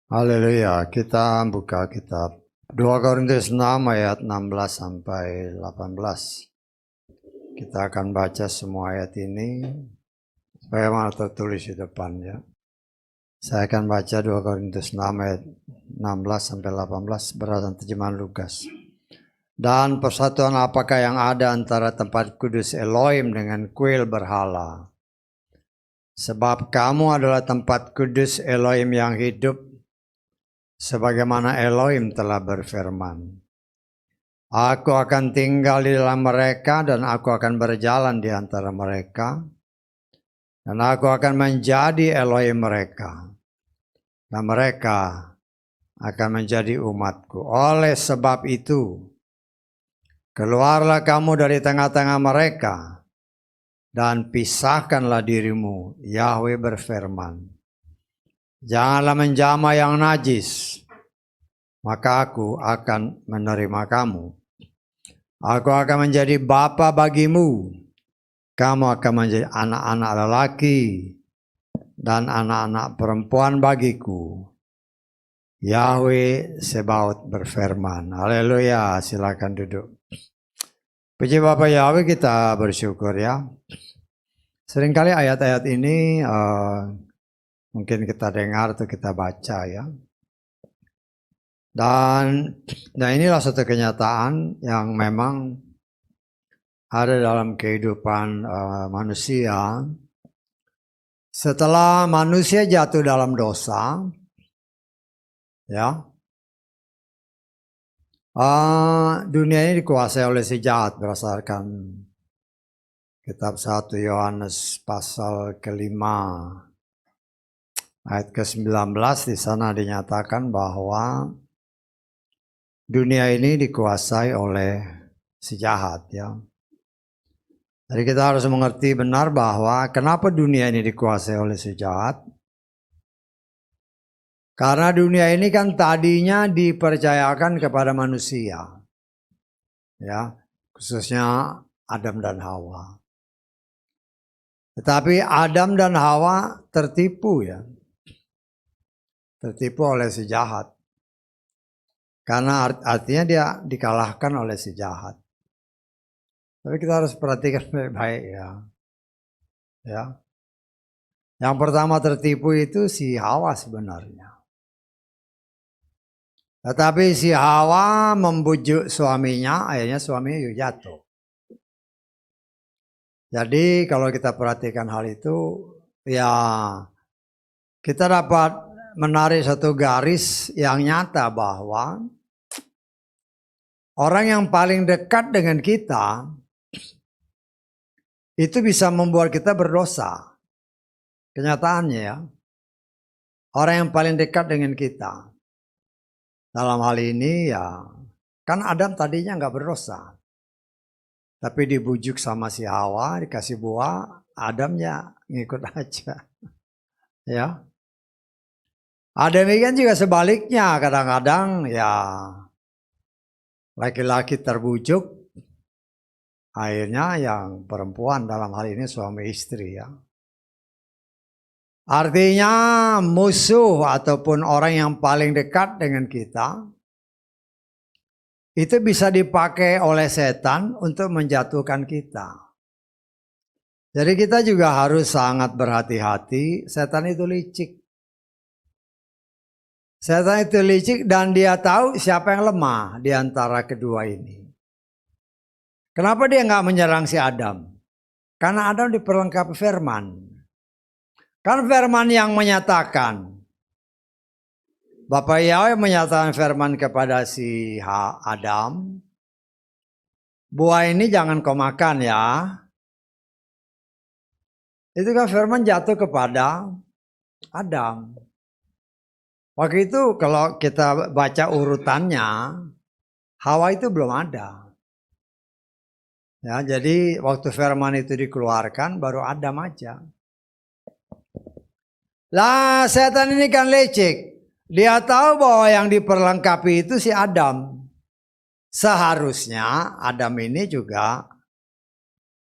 Haleluya, kita buka kitab 2 Korintus 6 ayat 16 sampai 18. Kita akan baca semua ayat ini. Bagaimana tertulis di depan ya. Saya akan baca 2 Korintus 6 ayat 16 sampai 18 berdasarkan terjemahan Lukas. Dan persatuan apakah yang ada antara tempat kudus Elohim dengan kuil berhala? Sebab kamu adalah tempat kudus Elohim yang hidup, sebagaimana Elohim telah berfirman, Aku akan tinggal di dalam mereka dan aku akan berjalan di antara mereka, dan aku akan menjadi Elohim mereka, dan mereka akan menjadi umatku. Oleh sebab itu, keluarlah kamu dari tengah-tengah mereka, dan pisahkanlah dirimu, Yahweh berfirman. Janganlah menjamah yang najis, maka aku akan menerima kamu. Aku akan menjadi bapa bagimu, kamu akan menjadi anak-anak lelaki dan anak-anak perempuan bagiku. Yahweh Sebaot berfirman. Haleluya, silakan duduk. Puji Bapa Yahweh, kita bersyukur ya. Seringkali ayat-ayat ini mungkin kita dengar atau kita baca ya. Dan inilah satu kenyataan yang memang ada dalam kehidupan manusia. Setelah manusia jatuh dalam dosa, ya, dunia ini dikuasai oleh si jahat berdasarkan kitab 1 Yohanes pasal ke-5 ayat ke-19. Di sana dinyatakan bahwa dunia ini dikuasai oleh si jahat ya. Jadi kita harus mengerti benar bahwa kenapa dunia ini dikuasai oleh si jahat. Karena dunia ini kan tadinya dipercayakan kepada manusia. Ya, khususnya Adam dan Hawa. Tetapi Adam dan Hawa tertipu ya. Tertipu oleh si jahat. Karena artinya dia dikalahkan oleh si jahat. Tapi kita harus perhatikan baik-baik ya. Ya. Yang pertama tertipu itu si Hawa sebenarnya. Tetapi si Hawa membujuk suaminya, akhirnya suaminya jatuh. Jadi kalau kita perhatikan hal itu, ya kita dapat menarik satu garis yang nyata bahwa orang yang paling dekat dengan kita itu bisa membuat kita berdosa. Kenyataannya ya. Orang yang paling dekat dengan kita. Dalam hal ini ya, kan Adam tadinya nggak berdosa. Tapi dibujuk sama si Hawa, dikasih buah, Adamnya ngikut aja. Ya. Demikian juga sebaliknya, kadang-kadang ya laki-laki terbujuk, akhirnya yang perempuan dalam hal ini suami istri ya. Artinya musuh ataupun orang yang paling dekat dengan kita itu bisa dipakai oleh setan untuk menjatuhkan kita. Jadi kita juga harus sangat berhati-hati, setan itu licik. Setan itu licik dan dia tahu siapa yang lemah di antara kedua ini. Kenapa dia nggak menyerang si Adam? Karena Adam diperlengkapi firman. Kan firman yang menyatakan. Bapak Yahweh menyatakan firman kepada si Adam. Buah ini jangan kau makan ya. Itu kan firman jatuh kepada Adam. Waktu itu kalau kita baca urutannya, Hawa itu belum ada. Ya, jadi waktu firman itu dikeluarkan baru Adam aja. Lah setan ini kan lecek. Dia tahu bahwa yang diperlengkapi itu si Adam. Seharusnya Adam ini juga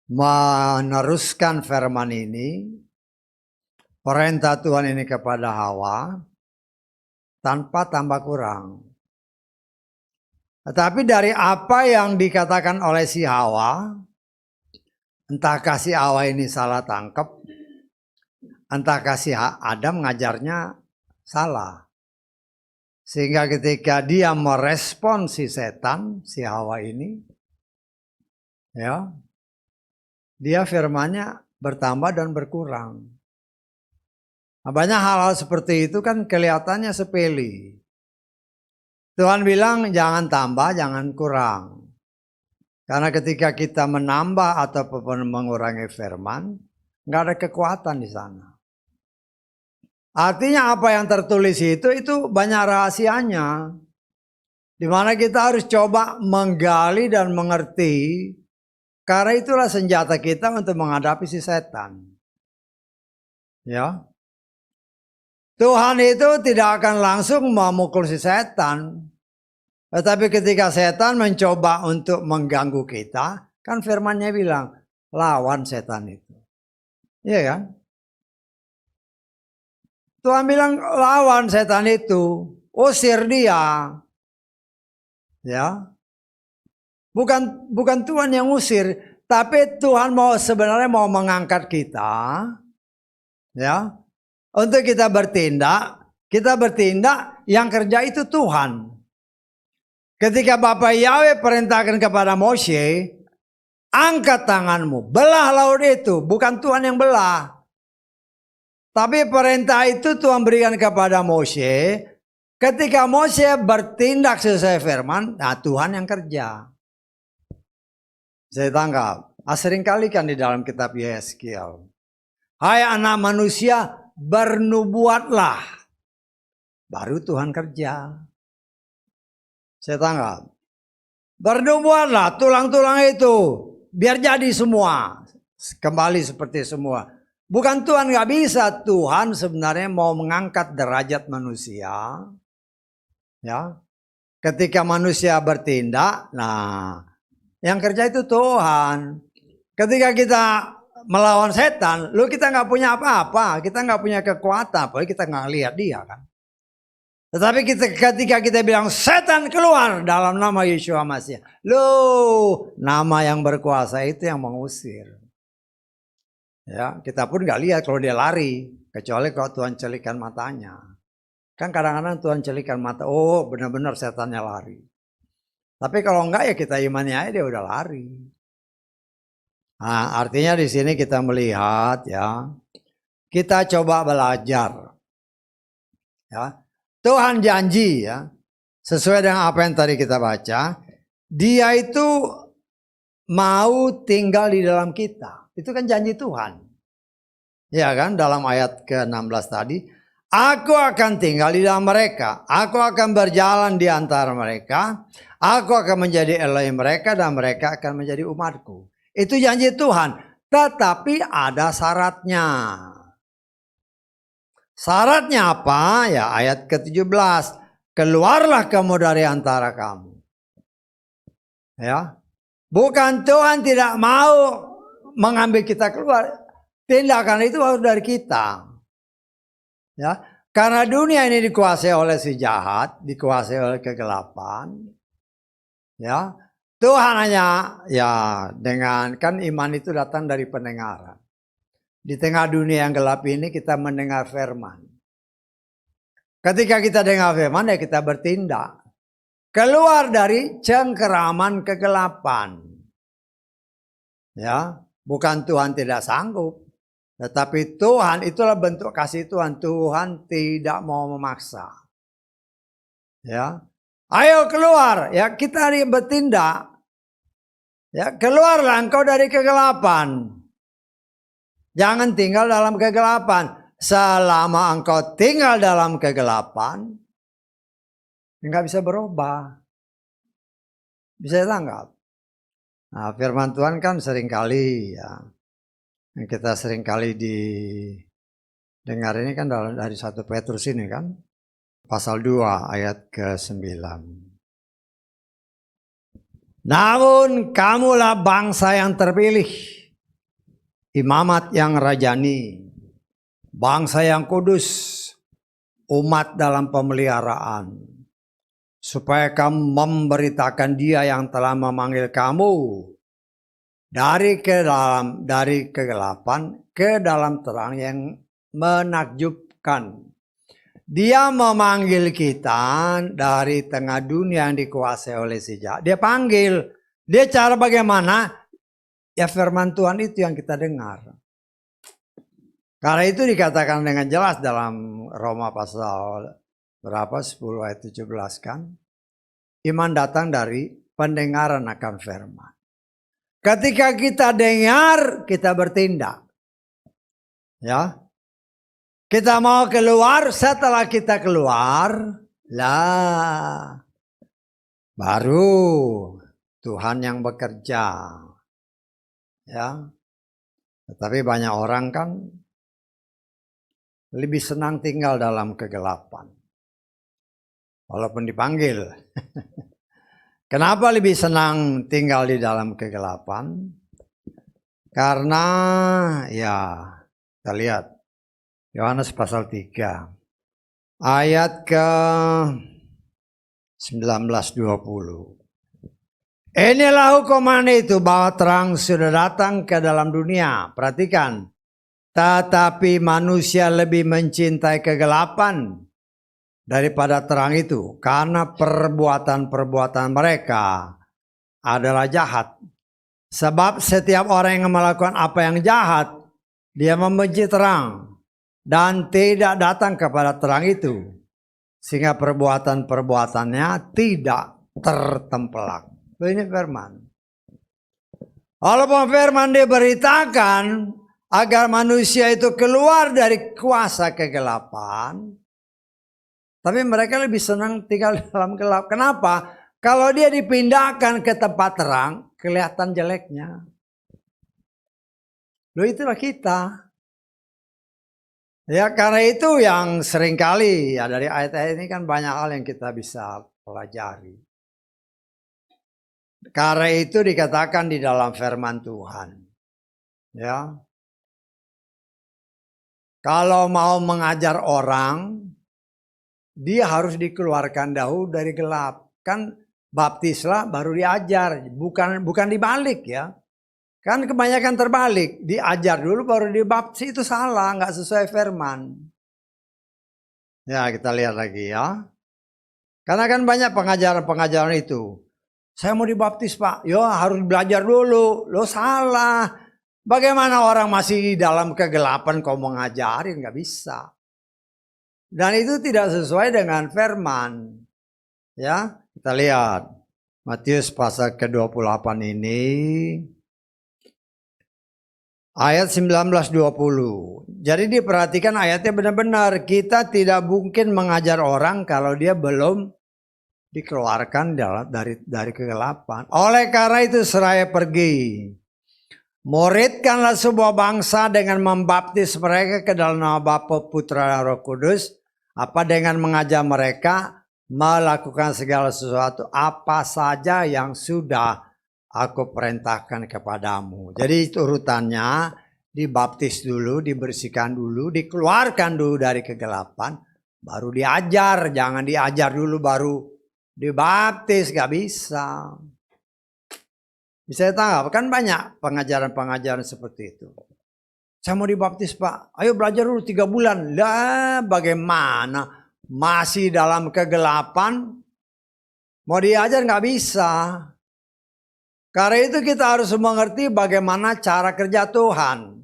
meneruskan firman ini perintah Tuhan ini kepada Hawa tanpa tambah kurang. Tetapi dari apa yang dikatakan oleh si Hawa, entahkah si Hawa ini salah tangkap, entahkah si Adam ngajarnya salah. Sehingga ketika dia merespon si setan, si Hawa ini, ya, dia firmannya bertambah dan berkurang. Nah, banyak hal-hal seperti itu kan kelihatannya sepele. Tuhan bilang jangan tambah, jangan kurang. Karena ketika kita menambah ataupun mengurangi firman, nggak ada kekuatan di sana. Artinya apa yang tertulis itu banyak rahasianya. Di mana kita harus coba menggali dan mengerti. Karena itulah senjata kita untuk menghadapi si setan. Ya. Tuhan itu tidak akan langsung memukul si setan. Tetapi ketika setan mencoba untuk mengganggu kita, kan firman-Nya bilang, lawan setan itu. Iya kan? Tuhan bilang lawan setan itu, usir dia. Ya. Bukan Tuhan yang usir, tapi Tuhan sebenarnya mau mengangkat kita. Ya. Untuk kita bertindak yang kerja itu Tuhan. Ketika Bapak Yahweh perintahkan kepada Moshe, angkat tanganmu, belah laut itu, bukan Tuhan yang belah. Tapi perintah itu Tuhan berikan kepada Moshe. Ketika Moshe bertindak sesuai firman, nah Tuhan yang kerja. Saya tangkap, seringkali kan di dalam kitab Yeskiel. Hai anak manusia, bernubuatlah. Baru Tuhan kerja. Saya tangkap. Bernubuatlah tulang-tulang itu. Biar jadi semua. Kembali seperti semua. Bukan Tuhan gak bisa. Tuhan sebenarnya mau mengangkat derajat manusia. Ya. Ketika manusia bertindak. Nah. Yang kerja itu Tuhan. Ketika kita melawan setan. Kita gak punya apa-apa. Kita gak punya kekuatan. Apalagi kita gak lihat dia kan. Tetapi ketika kita bilang setan keluar dalam nama Yeshua Masih. Nama yang berkuasa itu yang mengusir. Ya, kita pun gak lihat kalau dia lari. Kecuali kalau Tuhan celikan matanya. Kan kadang-kadang Tuhan celikan mata. Oh benar-benar setannya lari. Tapi kalau enggak ya kita imani aja dia udah lari. Nah, artinya di sini kita melihat ya. Kita coba belajar. Ya. Tuhan janji ya, sesuai dengan apa yang tadi kita baca, dia itu mau tinggal di dalam kita. Itu kan janji Tuhan. Ya kan, dalam ayat ke-16 tadi, aku akan tinggal di dalam mereka, aku akan berjalan di antara mereka, aku akan menjadi Elohim mereka dan mereka akan menjadi umatku. Itu janji Tuhan, tetapi ada syaratnya. Syaratnya apa? Ya ayat ke-17. Keluarlah kamu dari antara kamu. Ya. Bukan Tuhan tidak mau mengambil kita keluar. Tindakan itu harus dari kita. Ya. Karena dunia ini dikuasai oleh si jahat, dikuasai oleh kegelapan. Ya. Tuhan hanya ya dengan kan iman itu datang dari pendengaran. Di tengah dunia yang gelap ini kita mendengar firman. Ketika kita dengar firman ya kita bertindak. Keluar dari cengkeraman kegelapan. Ya, bukan Tuhan tidak sanggup. Tetapi Tuhan itulah bentuk kasih Tuhan. Tuhan tidak mau memaksa. Ya. Ayo keluar, ya kita bertindak. Ya, keluarlah engkau dari kegelapan. Jangan tinggal dalam kegelapan. Selama engkau tinggal dalam kegelapan, enggak bisa berubah. Bisa tangkap. Nah, firman Tuhan kan seringkali ya. Kita seringkali didengar ini kan dari 1 Petrus ini kan. Pasal 2 ayat ke-9. Namun kamulah bangsa yang terpilih. Imamat yang rajani, bangsa yang kudus, umat dalam pemeliharaan, supaya kamu memberitakan Dia yang telah memanggil kamu dari kegelapan ke dalam terang yang menakjubkan. Dia memanggil kita dari tengah dunia yang dikuasai oleh si jahat. Dia panggil. Dia cara bagaimana? Ya firman Tuhan itu yang kita dengar. Karena itu dikatakan dengan jelas dalam Roma pasal berapa? 10 ayat 17 kan. Iman datang dari pendengaran akan firman. Ketika kita dengar, kita bertindak. Ya. Kita mau keluar, setelah kita keluar, lah baru Tuhan yang bekerja. Ya. Tetapi banyak orang kan lebih senang tinggal dalam kegelapan. Walaupun dipanggil. Kenapa lebih senang tinggal di dalam kegelapan? Karena ya kita lihat Yohanes pasal 3 ayat ke 19-20. Inilah hukuman itu bahwa terang sudah datang ke dalam dunia. Perhatikan. Tetapi manusia lebih mencintai kegelapan daripada terang itu. Karena perbuatan-perbuatan mereka adalah jahat. Sebab setiap orang yang melakukan apa yang jahat, dia membenci terang dan tidak datang kepada terang itu, sehingga perbuatan-perbuatannya tidak tertempelak. Ini firman. Walaupun firman diberitakan agar manusia itu keluar dari kuasa kegelapan, tapi mereka lebih senang tinggal dalam gelap. Kenapa? Kalau dia dipindahkan ke tempat terang, kelihatan jeleknya. Loh, itulah kita. Ya, karena itu yang seringkali ya dari ayat-ayat ini kan banyak hal yang kita bisa pelajari. Karena itu dikatakan di dalam firman Tuhan. Ya. Kalau mau mengajar orang, dia harus dikeluarkan dahulu dari gelap. Kan baptislah baru diajar, bukan dibalik ya. Kan kebanyakan terbalik, diajar dulu baru dibaptis, itu salah, nggak sesuai firman. Ya kita lihat lagi ya. Karena kan banyak pengajaran-pengajaran itu. Saya mau dibaptis Pak, yo harus belajar dulu, lo salah. Bagaimana orang masih dalam kegelapan kau mau ngajarin, nggak bisa. Dan itu tidak sesuai dengan firman. Ya, kita lihat. Matius pasal ke-28 ini. Ayat 19-20. Jadi diperhatikan ayatnya benar-benar. Kita tidak mungkin mengajar orang kalau dia belum dikeluarkan dari kegelapan. Oleh karena itu seraya pergi. Muridkanlah sebuah bangsa dengan membaptis mereka ke dalam nama Bapa, Putra, dan Roh Kudus. Apa dengan mengajar mereka melakukan segala sesuatu apa saja yang sudah aku perintahkan kepadamu. Jadi itu urutannya, dibaptis dulu, dibersihkan dulu, dikeluarkan dulu dari kegelapan, baru diajar. Jangan diajar dulu baru dibaptis, gak bisa. Bisa ditangkap, kan banyak pengajaran-pengajaran seperti itu. Saya mau dibaptis Pak, ayo belajar dulu 3 bulan. Lah bagaimana, masih dalam kegelapan, mau diajar gak bisa. Karena itu kita harus mengerti bagaimana cara kerja Tuhan.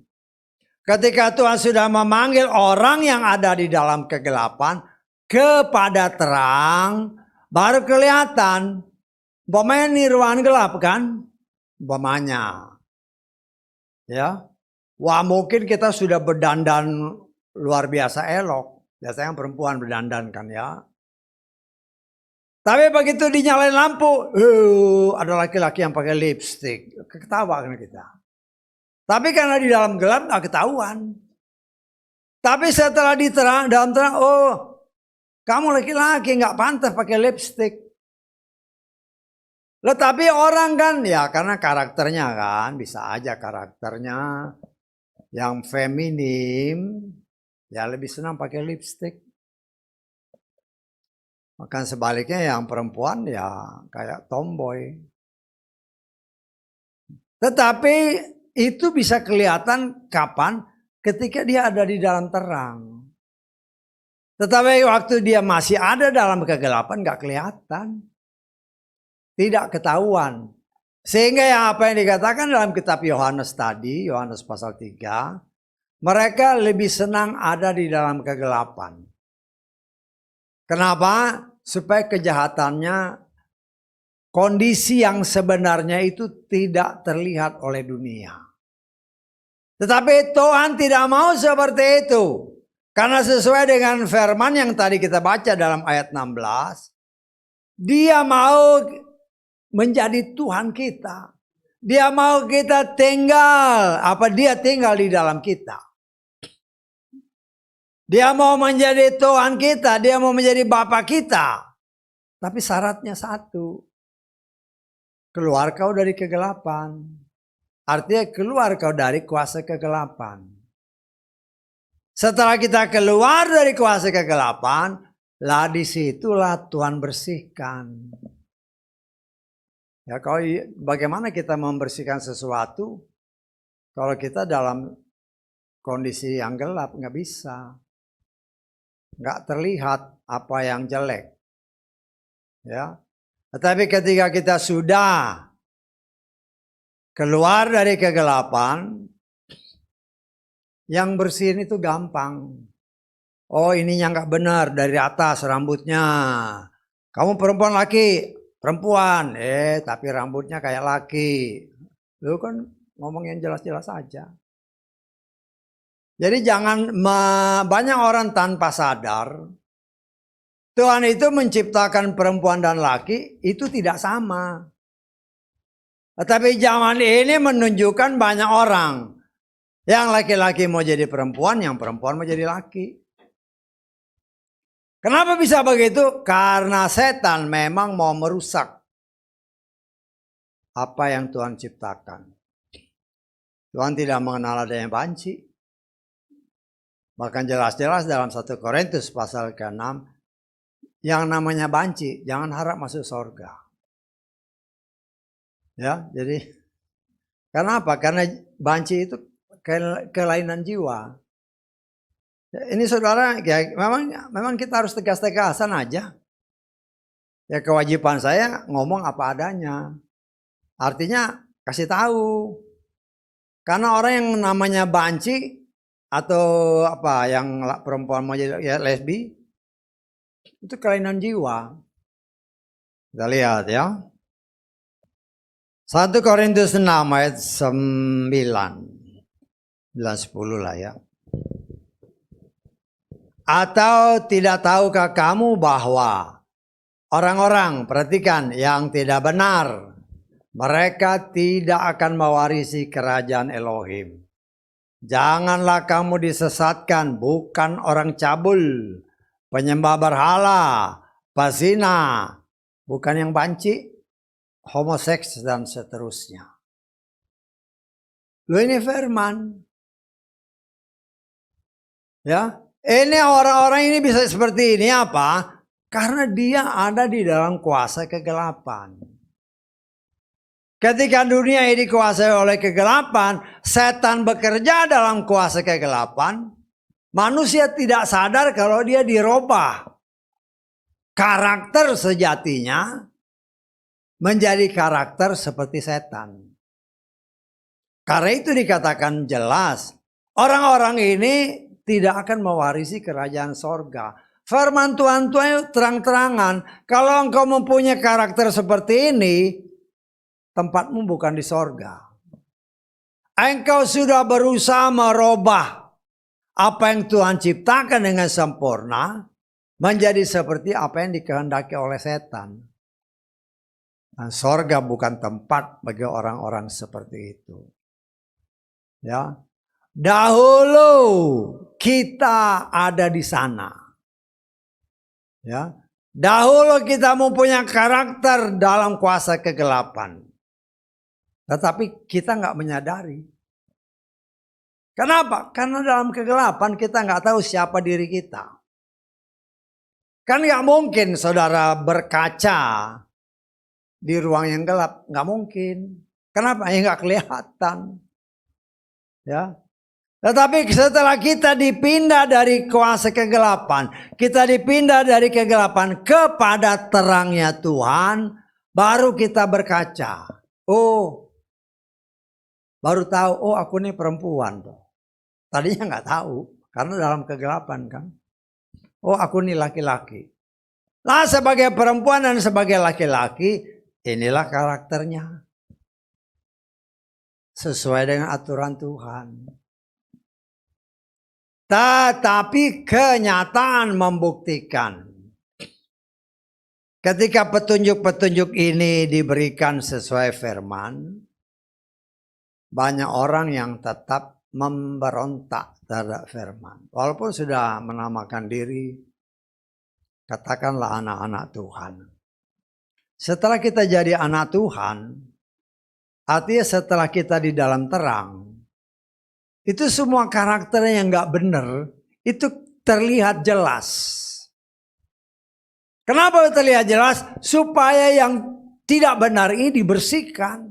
Ketika Tuhan sudah memanggil orang yang ada di dalam kegelapan kepada terang, baru kelihatan. Umpamanya ini ruangan gelap kan? Umpamanya. Ya. Wah mungkin kita sudah berdandan luar biasa elok. Biasanya perempuan berdandan kan ya. Tapi begitu dinyalain lampu, ada laki-laki yang pakai lipstick, ketawa kan kita. Tapi karena di dalam gelap nggak ketahuan. Tapi setelah dalam terang, oh kamu laki-laki nggak pantas pakai lipstick. Tapi orang kan ya karena karakternya kan bisa aja karakternya yang feminim, ya lebih senang pakai lipstick. Maka sebaliknya yang perempuan ya kayak tomboy. Tetapi itu bisa kelihatan kapan? Ketika dia ada di dalam terang. Tetapi waktu dia masih ada dalam kegelapan gak kelihatan. Tidak ketahuan. Sehingga yang apa yang dikatakan dalam kitab Yohanes tadi, Yohanes pasal 3, mereka lebih senang ada di dalam kegelapan. Kenapa? Supaya kejahatannya, kondisi yang sebenarnya itu tidak terlihat oleh dunia. Tetapi Tuhan tidak mau seperti itu. Karena sesuai dengan firman yang tadi kita baca dalam ayat 16, Dia mau menjadi Tuhan kita. Dia mau kita tinggal, Dia tinggal di dalam kita. Dia mau menjadi Tuhan kita, Dia mau menjadi Bapa kita. Tapi syaratnya satu. Keluar kau dari kegelapan. Artinya keluar kau dari kuasa kegelapan. Setelah kita keluar dari kuasa kegelapan, lah disitulah Tuhan bersihkan. Ya, kalau bagaimana kita membersihkan sesuatu kalau kita dalam kondisi yang gelap? Nggak bisa. Nggak terlihat apa yang jelek. Ya. Tetapi ketika kita sudah keluar dari kegelapan, yang bersihin itu gampang. Oh, ininya nggak benar dari atas rambutnya. Kamu perempuan laki, perempuan. Tapi rambutnya kayak laki. Lu kan ngomong yang jelas-jelas aja. Jadi jangan banyak orang tanpa sadar Tuhan itu menciptakan perempuan dan laki itu tidak sama. Tetapi zaman ini menunjukkan banyak orang yang laki-laki mau jadi perempuan, yang perempuan mau jadi laki. Kenapa bisa begitu? Karena setan memang mau merusak apa yang Tuhan ciptakan. Tuhan tidak mengenal adanya banci. Bahkan jelas-jelas dalam 1 Korintus pasal ke-6, yang namanya banci jangan harap masuk surga. Ya, jadi karena apa? Karena banci itu kelainan jiwa. Ini saudara, ya, memang kita harus tegas-tegasan aja. Ya, kewajiban saya ngomong apa adanya. Artinya kasih tahu. Karena orang yang namanya banci atau apa yang perempuan mau jadi ya, lesbi, itu kelainan jiwa. Kita lihat ya. 1 Korintus 6 ayat 9. 10 lah ya. Atau tidak tahukah kamu bahwa orang-orang, perhatikan, yang tidak benar, mereka tidak akan mewarisi kerajaan Elohim. Janganlah kamu disesatkan, bukan orang cabul, penyembah berhala, pasina, bukan yang banci, homoseks dan seterusnya. Loh, ini firman. Ya, ini orang-orang ini bisa seperti ini apa? Karena dia ada di dalam kuasa kegelapan. Ketika dunia ini dikuasai oleh kegelapan, setan bekerja dalam kuasa kegelapan, manusia tidak sadar kalau dia dirubah. Karakter sejatinya menjadi karakter seperti setan. Karena itu dikatakan jelas, orang-orang ini tidak akan mewarisi kerajaan sorga. Firman Tuhan itu terang-terangan, kalau engkau mempunyai karakter seperti ini, tempatmu bukan di sorga. Engkau sudah berusaha merubah apa yang Tuhan ciptakan dengan sempurna menjadi seperti apa yang dikehendaki oleh setan. Dan sorga bukan tempat bagi orang-orang seperti itu. Ya, dahulu kita ada di sana. Ya, dahulu kita mempunyai karakter dalam kuasa kegelapan. Tetapi kita nggak menyadari. Kenapa? Karena dalam kegelapan kita nggak tahu siapa diri kita. Kan nggak mungkin saudara berkaca di ruang yang gelap, nggak mungkin. Kenapa? Ya nggak kelihatan. Ya. Tetapi setelah kita dipindah dari kuasa kegelapan, kita dipindah dari kegelapan kepada terangnya Tuhan, baru kita berkaca. Oh, baru tahu, oh aku ini perempuan. Tadinya nggak tahu, karena dalam kegelapan kan. Oh aku ini laki-laki. Lah sebagai perempuan dan sebagai laki-laki, inilah karakternya. Sesuai dengan aturan Tuhan. Tetapi kenyataan membuktikan. Ketika petunjuk-petunjuk ini diberikan sesuai firman, banyak orang yang tetap memberontak terhadap firman. Walaupun sudah menamakan diri, katakanlah anak-anak Tuhan. Setelah kita jadi anak Tuhan, artinya setelah kita di dalam terang, itu semua karakter yang gak benar, itu terlihat jelas. Kenapa terlihat jelas? Supaya yang tidak benar ini dibersihkan.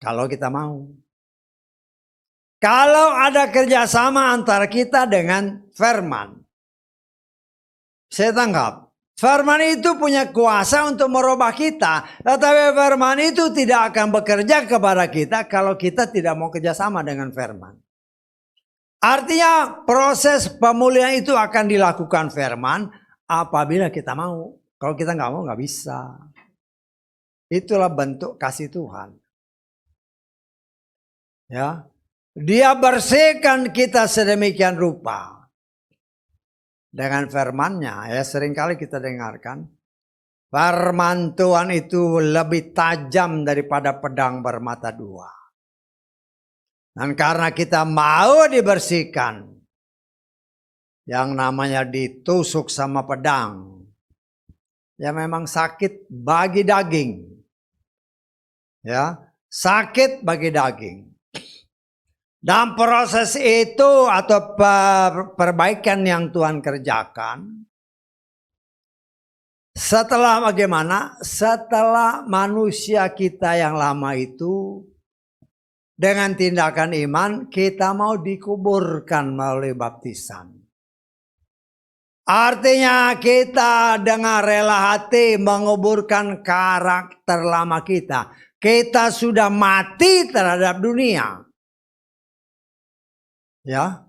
Kalau kita mau. Kalau ada kerjasama antara kita dengan firman. Saya tangkap. Firman itu punya kuasa untuk merubah kita. Tetapi firman itu tidak akan bekerja kepada kita kalau kita tidak mau kerjasama dengan firman. Artinya proses pemulihan itu akan dilakukan firman apabila kita mau. Kalau kita nggak mau nggak bisa. Itulah bentuk kasih Tuhan. Ya, Dia bersihkan kita sedemikian rupa dengan firman-Nya. Ya, seringkali kita dengarkan firman Tuhan itu lebih tajam daripada pedang bermata dua. Dan karena kita mau dibersihkan, yang namanya ditusuk sama pedang, ya memang sakit bagi daging. Ya, sakit bagi daging. Dan proses itu atau perbaikan yang Tuhan kerjakan, setelah bagaimana? Setelah manusia kita yang lama itu dengan tindakan iman, kita mau dikuburkan melalui baptisan. Artinya kita dengan rela hati menguburkan karakter lama kita. Kita sudah mati terhadap dunia. Ya.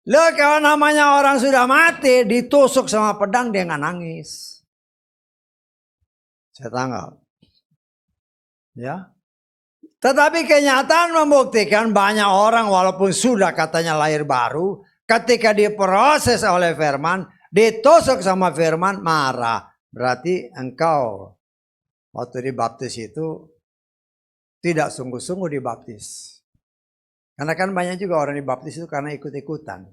Loh, kalau namanya orang sudah mati, ditusuk sama pedang, dia nggak nangis. Saya tanggal. Ya. Tetapi kenyataan membuktikan banyak orang walaupun sudah katanya lahir baru, ketika diproses oleh firman, ditusuk sama firman, marah. Berarti engkau waktu dibaptis itu tidak sungguh-sungguh dibaptis. Karena kan banyak juga orang dibaptis itu karena ikut-ikutan.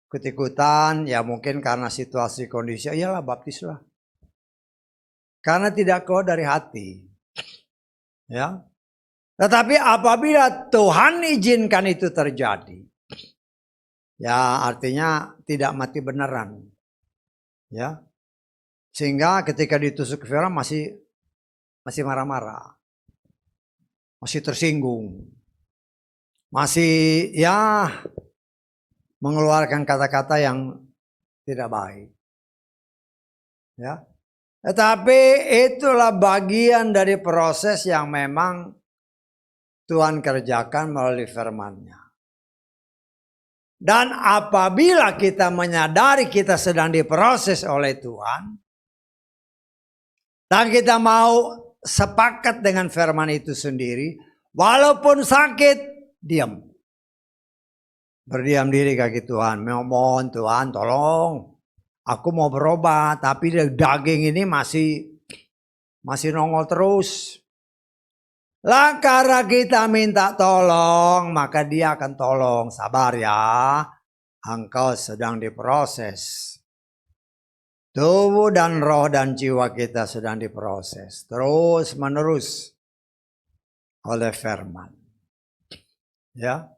Ikut-ikutan, ya mungkin karena situasi kondisi, iyalah baptislah. Karena tidak keluar dari hati. Ya, tetapi apabila Tuhan izinkan itu terjadi, ya artinya tidak mati beneran, ya, sehingga ketika ditusuk firman masih marah-marah, masih tersinggung, masih ya mengeluarkan kata-kata yang tidak baik, ya. Tetapi itulah bagian dari proses yang memang Tuhan kerjakan melalui firman-Nya. Dan apabila kita menyadari kita sedang diproses oleh Tuhan, dan kita mau sepakat dengan firman itu sendiri, walaupun sakit, diam. Berdiam diri kaki Tuhan, mohon Tuhan tolong. Aku mau berubah, tapi daging ini masih nongol terus. Lah karena kita minta tolong, maka dia akan tolong. Sabar ya, engkau sedang diproses. Tubuh dan roh dan jiwa kita sedang diproses. Terus menerus oleh firman. Ya.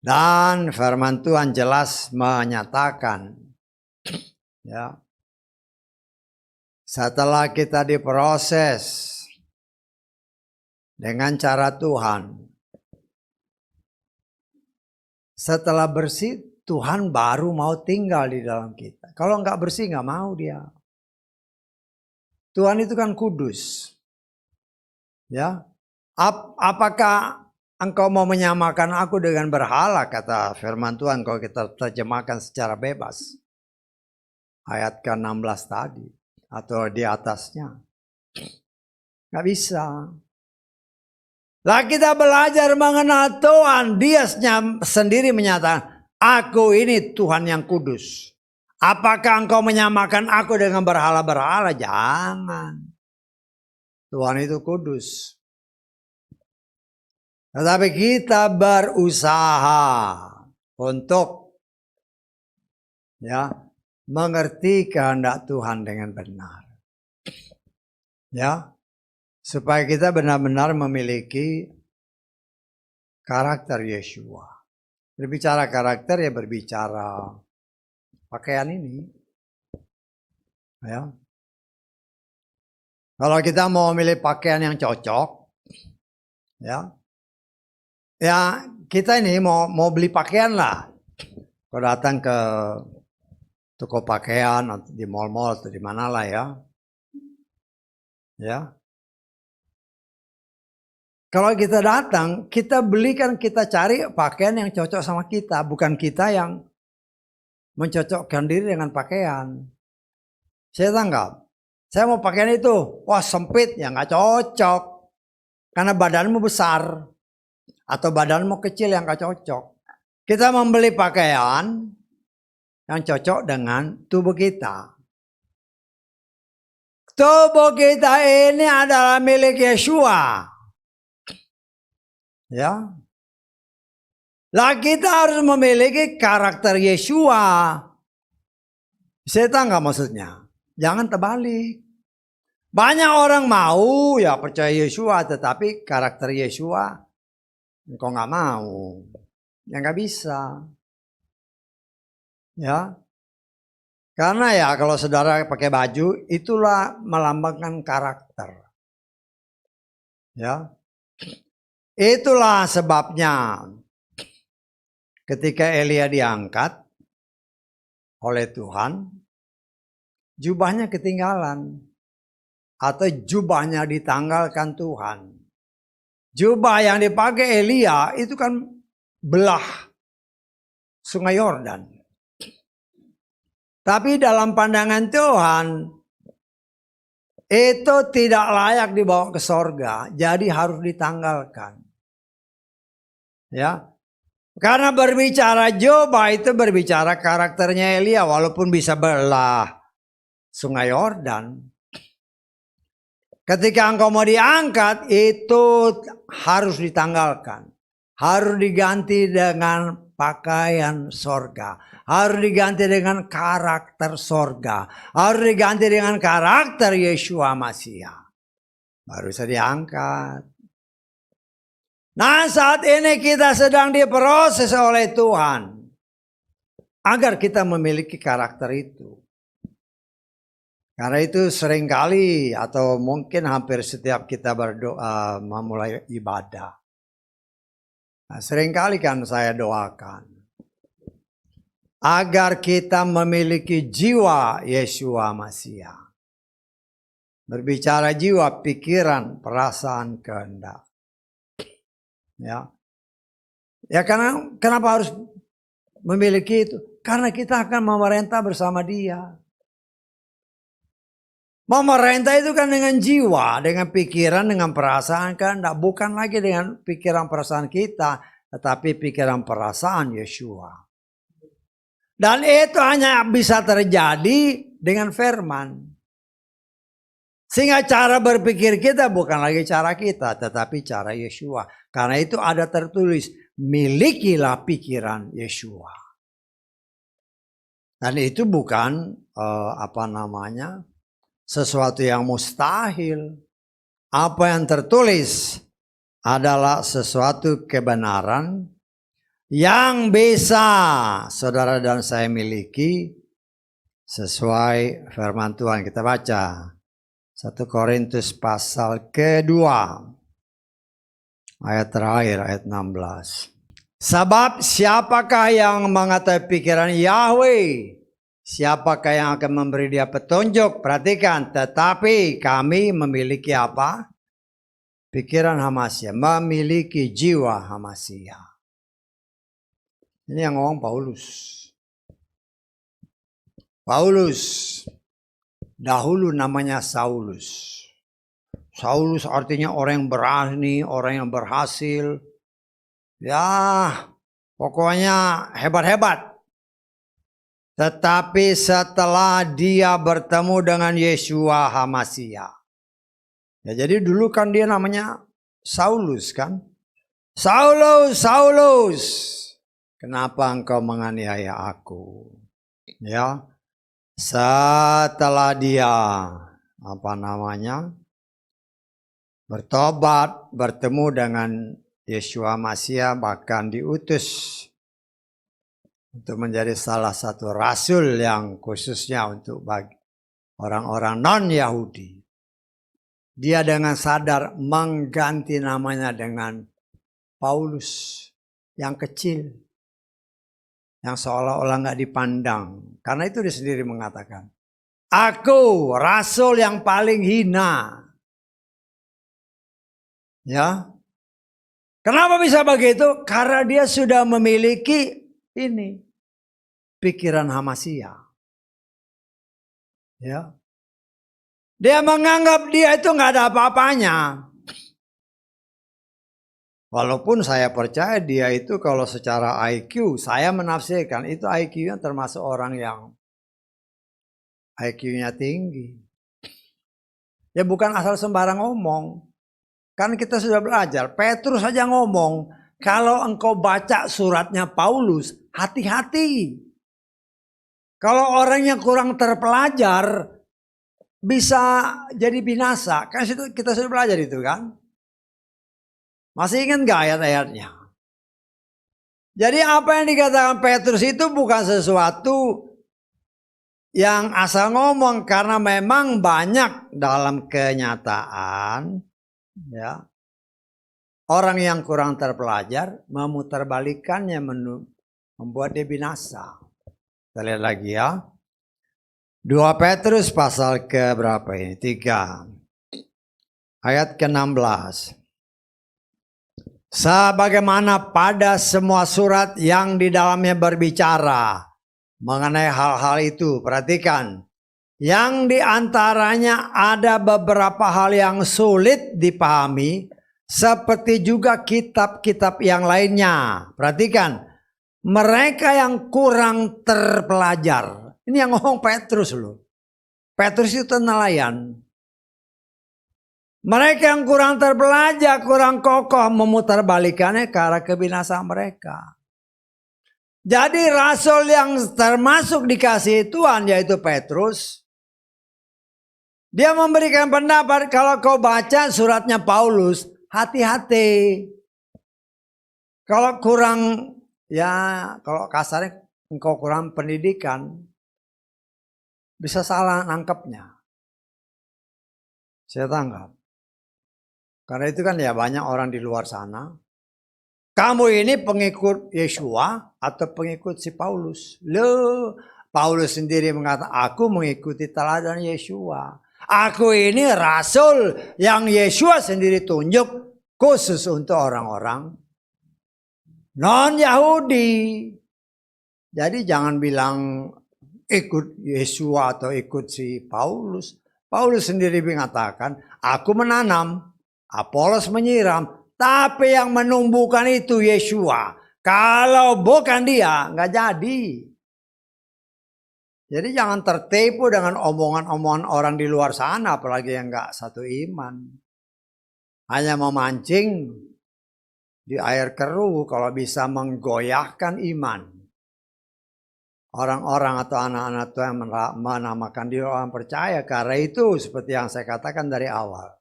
Dan firman Tuhan jelas menyatakan, ya, setelah kita diproses dengan cara Tuhan, setelah bersih, Tuhan baru mau tinggal di dalam kita. Kalau nggak bersih nggak mau dia. Tuhan itu kan kudus. Ya, apakah engkau mau menyamakan aku dengan berhala, kata firman Tuhan kalau kita terjemahkan secara bebas. Ayat ke-16 tadi atau di atasnya. Nggak bisa. Lah kita belajar mengenal Tuhan, dia sendiri menyatakan, aku ini Tuhan yang kudus. Apakah engkau menyamakan aku dengan berhala-berhala? Jangan. Tuhan itu kudus. Tetapi kita berusaha untuk, ya, mengerti kehendak Tuhan dengan benar. Ya, supaya kita benar-benar memiliki karakter Yeshua. Berbicara karakter ya berbicara pakaian ini. Ya. Kalau kita mau memilih pakaian yang cocok, ya kita ini mau beli pakaian lah. Kalau datang ke toko pakaian atau di mall-mall atau di mana lah ya. Ya. Kalau kita datang, kita belikan, kita cari pakaian yang cocok sama kita, bukan kita yang mencocokkan diri dengan pakaian. Saya tanggap, saya mau pakaian itu, wah sempit, ya nggak cocok, karena badanmu besar. Atau badanmu kecil yang gak cocok. Kita membeli pakaian yang cocok dengan tubuh kita. Tubuh kita ini adalah milik Yeshua. Ya. Lah kita harus memiliki karakter Yeshua. Saya tahu nggak maksudnya? Jangan terbalik. Banyak orang mau ya percaya Yeshua, tetapi karakter Yeshua engkau nggak mau, ya nggak bisa, ya. Karena ya kalau saudara pakai baju, itulah melambangkan karakter, ya. Itulah sebabnya ketika Elia diangkat oleh Tuhan, jubahnya ketinggalan atau jubahnya ditanggalkan Tuhan. Jubah yang dipakai Elia itu kan belah Sungai Yordan. Tapi dalam pandangan Tuhan itu tidak layak dibawa ke sorga, jadi harus ditanggalkan. Ya, karena berbicara jubah itu berbicara karakternya Elia, walaupun bisa belah Sungai Yordan. Ketika engkau mau diangkat, itu harus ditanggalkan. Harus diganti dengan pakaian sorga. Harus diganti dengan karakter sorga. Harus diganti dengan karakter Yeshua Masiah. Baru bisa diangkat. Nah, saat ini kita sedang diproses oleh Tuhan. Agar kita memiliki karakter itu. Karena itu seringkali atau mungkin hampir setiap kita berdoa memulai ibadah. Nah, seringkali kan saya doakan. Agar kita memiliki jiwa Yeshua Masiah. Berbicara jiwa, pikiran, perasaan, kehendak. Ya, karena kenapa harus memiliki itu? Karena kita akan memerintah bersama Dia. Memerintah itu kan dengan jiwa, dengan pikiran, dengan perasaan kan. Bukan lagi dengan pikiran perasaan kita, tetapi pikiran perasaan Yeshua. Dan itu hanya bisa terjadi dengan firman. Sehingga cara berpikir kita bukan lagi cara kita, tetapi cara Yeshua. Karena itu ada tertulis, milikilah pikiran Yeshua. Dan itu bukan sesuatu yang mustahil. Apa yang tertulis adalah sesuatu kebenaran yang bisa saudara dan saya miliki sesuai firman Tuhan. Kita baca 1 Korintus pasal kedua, ayat terakhir, ayat 16. Sebab siapakah yang mengetahui pikiran Yahweh? Siapakah yang akan memberi dia petunjuk? Perhatikan, tetapi kami memiliki apa? Pikiran Hamasia, memiliki jiwa Hamasia. Ini yang ngomong Paulus. Paulus dahulu namanya Saulus. Saulus artinya orang yang berani, orang yang berhasil. Ya, pokoknya hebat-hebat. Tetapi setelah dia bertemu dengan Yeshua Hamasia. Ya, jadi dulu kan dia namanya Saulus kan. Saulus, Saulus, kenapa engkau menganiaya aku? Ya, setelah dia bertobat, bertemu dengan Yeshua Mashiach, bahkan diutus untuk menjadi salah satu rasul yang khususnya untuk bagi orang-orang non-Yahudi. Dia dengan sadar mengganti namanya dengan Paulus yang kecil, yang seolah-olah nggak dipandang. Karena itu dia sendiri mengatakan, aku rasul yang paling hina. Ya, kenapa bisa begitu? Karena dia sudah memiliki ini pikiran Hamasia. Ya, dia menganggap dia itu nggak ada apa-apanya. Walaupun saya percaya dia itu kalau secara IQ, saya menafsirkan itu IQ-nya termasuk orang yang IQ-nya tinggi. Ya bukan asal sembarang ngomong. Kan kita sudah belajar, Petrus saja ngomong, kalau engkau baca suratnya Paulus, hati-hati. Kalau orang yang kurang terpelajar, bisa jadi binasa. Kan situ kita sudah belajar itu kan. Masih ingat gak ayat-ayatnya? Jadi apa yang dikatakan Petrus itu bukan sesuatu yang asal ngomong. Karena memang banyak dalam kenyataan. Ya, orang yang kurang terpelajar memutarbalikannya membuat dia binasa. Kita lihat lagi ya. 2 Petrus pasal ke berapa ini? 3. Ayat ke-16. Sebagaimana pada semua surat yang di dalamnya berbicara mengenai hal-hal itu. Perhatikan. Yang diantaranya ada beberapa hal yang sulit dipahami. Seperti juga kitab-kitab yang lainnya. Perhatikan. Mereka yang kurang terpelajar. Ini yang ngomong Petrus loh. Petrus itu nelayan. Mereka yang kurang terpelajar, kurang kokoh memutarbalikannya ke arah kebinasaan mereka. Jadi rasul yang termasuk dikasihi Tuhan yaitu Petrus. Dia memberikan pendapat kalau kau baca suratnya Paulus, hati-hati. Kalau kurang, ya kalau kasarnya engkau kurang pendidikan, bisa salah nangkepnya. Saya tanggap. Karena itu kan ya banyak orang di luar sana. Kamu ini pengikut Yeshua atau pengikut si Paulus? Loh, Paulus sendiri mengatakan, aku mengikuti teladan Yeshua. Aku ini rasul yang Yeshua sendiri tunjuk khusus untuk orang-orang non-Yahudi. Jadi jangan bilang ikut Yeshua atau ikut si Paulus. Paulus sendiri mengatakan, aku menanam, Apolos menyiram, tapi yang menumbuhkan itu Yeshua. Kalau bukan dia, nggak jadi. Jadi jangan tertipu dengan omongan-omongan orang di luar sana, apalagi yang nggak satu iman. Hanya memancing di air keruh kalau bisa menggoyahkan iman. Orang-orang atau anak-anak Tuhan yang menamakan diri orang percaya. Karena itu seperti yang saya katakan dari awal.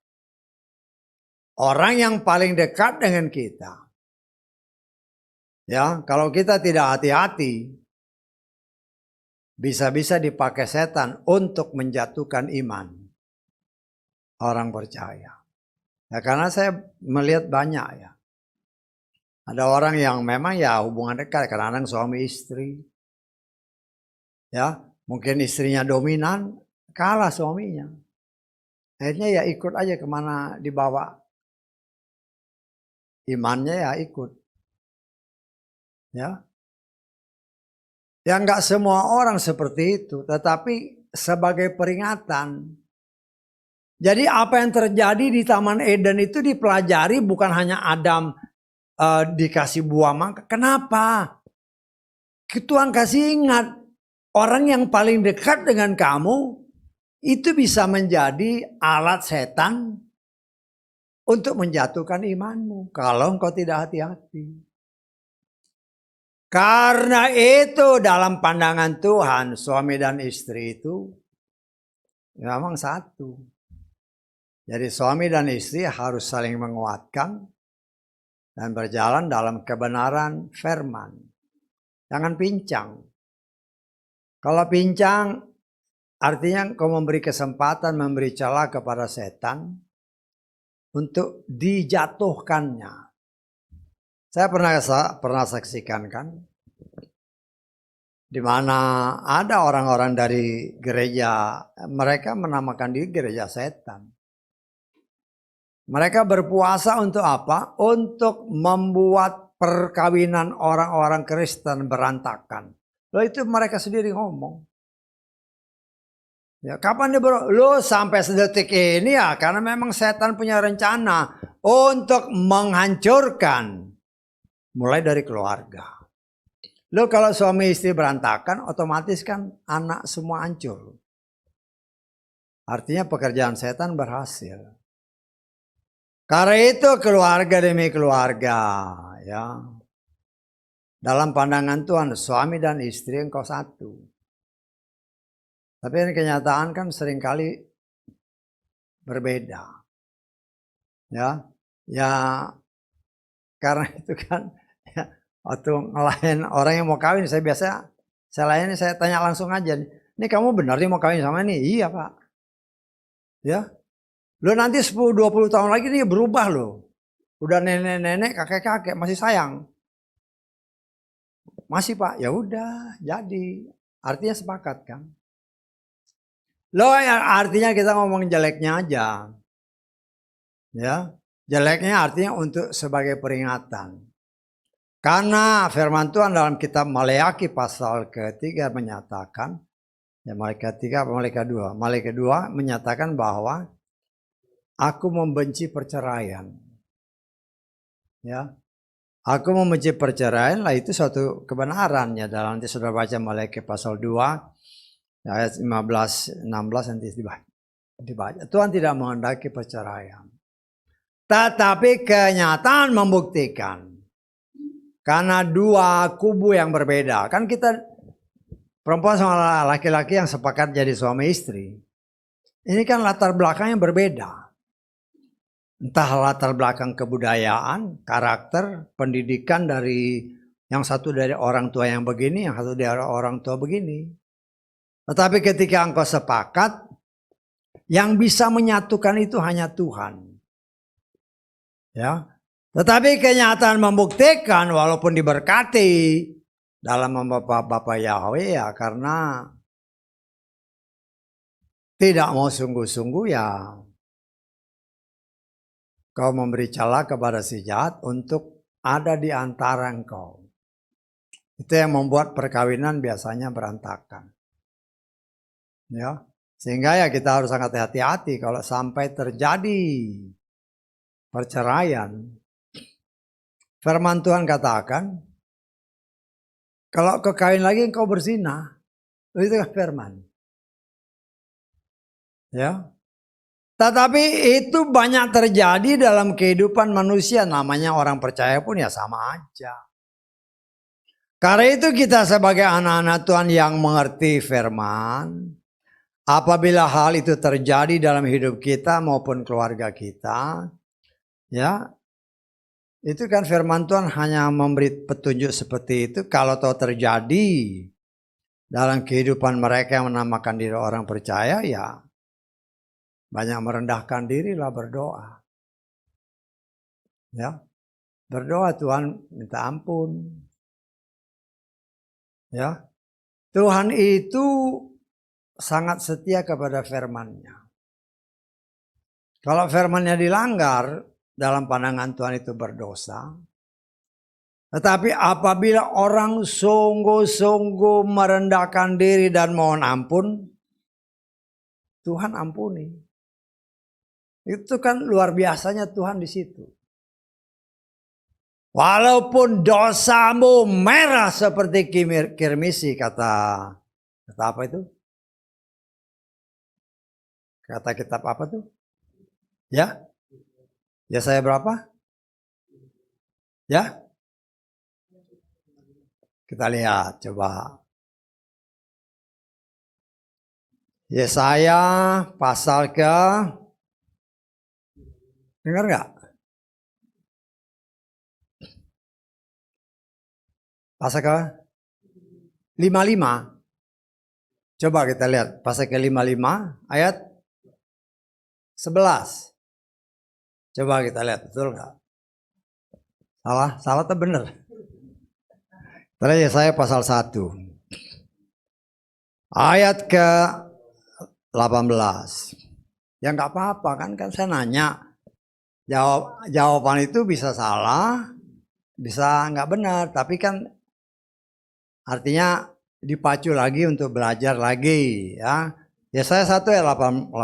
orang yang paling dekat dengan kita. Ya, kalau kita tidak hati-hati, bisa-bisa dipakai setan untuk menjatuhkan iman orang percaya. Ya, karena saya melihat banyak ya. Ada orang yang memang ya hubungan dekat, kadang-kadang suami istri. Ya, mungkin istrinya dominan, kalah suaminya. Akhirnya ya ikut aja kemana dibawa. Imannya ya ikut. Ya. Ya enggak semua orang seperti itu, tetapi sebagai peringatan. Jadi apa yang terjadi di Taman Eden itu dipelajari bukan hanya Adam dikasih buah mangga. Kenapa? Tuhan kasih ingat, orang yang paling dekat dengan kamu itu bisa menjadi alat setan untuk menjatuhkan imanmu kalau engkau tidak hati-hati. Karena itu dalam pandangan Tuhan suami dan istri itu memang satu. Jadi suami dan istri harus saling menguatkan dan berjalan dalam kebenaran firman. Jangan pincang. Kalau pincang artinya kau memberi kesempatan, memberi celah kepada setan untuk dijatuhkannya. Saya pernah saksikan kan, di mana ada orang-orang dari gereja, mereka menamakan diri gereja setan. Mereka berpuasa untuk apa? Untuk membuat perkawinan orang-orang Kristen berantakan. Loh itu mereka sendiri ngomong. Ya, kapan dia lo sampai sedetik ini ya karena memang setan punya rencana untuk menghancurkan mulai dari keluarga. Lo kalau suami istri berantakan otomatis kan anak semua hancur. Artinya pekerjaan setan berhasil. Karena itu keluarga demi keluarga ya. Dalam pandangan Tuhan suami dan istri engkau satu. Tapi ini kenyataan kan seringkali berbeda. Ya, ya karena itu kan ya, waktu ngelayan orang yang mau kawin saya layani, saya tanya langsung aja. Ini kamu benar nih mau kawin sama ini? Iya Pak. Ya, lo nanti 10-20 tahun lagi nih berubah lo. Udah nenek-nenek, kakek-kakek masih sayang. Masih Pak, ya udah jadi. Artinya sepakat kan. Lo artinya kita ngomong jeleknya aja. Ya, jeleknya artinya untuk sebagai peringatan. Karena firman Tuhan dalam kitab Maleakhi pasal ke-3 menyatakan, ya Maleakhi 3 atau Maleakhi 2 menyatakan bahwa aku membenci perceraian. Ya. Aku membenci perceraian lah itu suatu kebenaran ya dalam nanti sudah baca Maleakhi pasal 2 ayat 15-16 nanti dibaca. Tuhan tidak menghendaki perceraian. Tetapi kenyataan membuktikan. Karena dua kubu yang berbeda. Kan kita perempuan sama laki-laki yang sepakat jadi suami istri. Ini kan latar belakangnya berbeda. Entah latar belakang kebudayaan, karakter, pendidikan dari yang satu dari orang tua yang begini, yang satu dari orang tua begini. Tetapi ketika engkau sepakat, yang bisa menyatukan itu hanya Tuhan. Ya. Tetapi kenyataan membuktikan walaupun diberkati dalam Bapak Yahweh ya karena tidak mau sungguh-sungguh ya kau memberi celah kepada si jahat untuk ada di antara engkau. Itu yang membuat perkawinan biasanya berantakan. Ya, sehingga ya kita harus sangat hati-hati kalau sampai terjadi perceraian. Firman Tuhan katakan, kalau kau kawin lagi engkau berzina. Itu kan firman. Ya. Tetapi itu banyak terjadi dalam kehidupan manusia. Namanya orang percaya pun ya sama aja. Karena itu kita sebagai anak-anak Tuhan yang mengerti firman. Apabila hal itu terjadi dalam hidup kita maupun keluarga kita. Ya, itu kan firman Tuhan hanya memberi petunjuk seperti itu. Kalau tahu terjadi dalam kehidupan mereka yang menamakan diri orang percaya, ya banyak merendahkan diri lah berdoa. Ya, berdoa Tuhan minta ampun. Ya, Tuhan itu sangat setia kepada firman-Nya. Kalau firman-Nya dilanggar, dalam pandangan Tuhan itu berdosa. Tetapi apabila orang sungguh-sungguh merendahkan diri dan mohon ampun, Tuhan ampuni. Itu kan luar biasanya Tuhan di situ. Walaupun dosamu merah seperti kirmisi, kata apa itu? Kata kitab apa tuh? Ya? Yesaya berapa? Ya? Kita lihat coba. Yesaya pasal ke, dengar nggak? Pasal ke 55. Coba kita lihat pasal ke 55 ayat 11. Coba kita lihat, betul nggak? Salah atau benar? Tadi Yesaya pasal 1. Ayat ke 18. Ya nggak apa-apa kan saya nanya. Jawaban itu bisa salah, bisa nggak benar, tapi kan artinya dipacu lagi untuk belajar lagi, ya. Yesaya 1 ayat 18.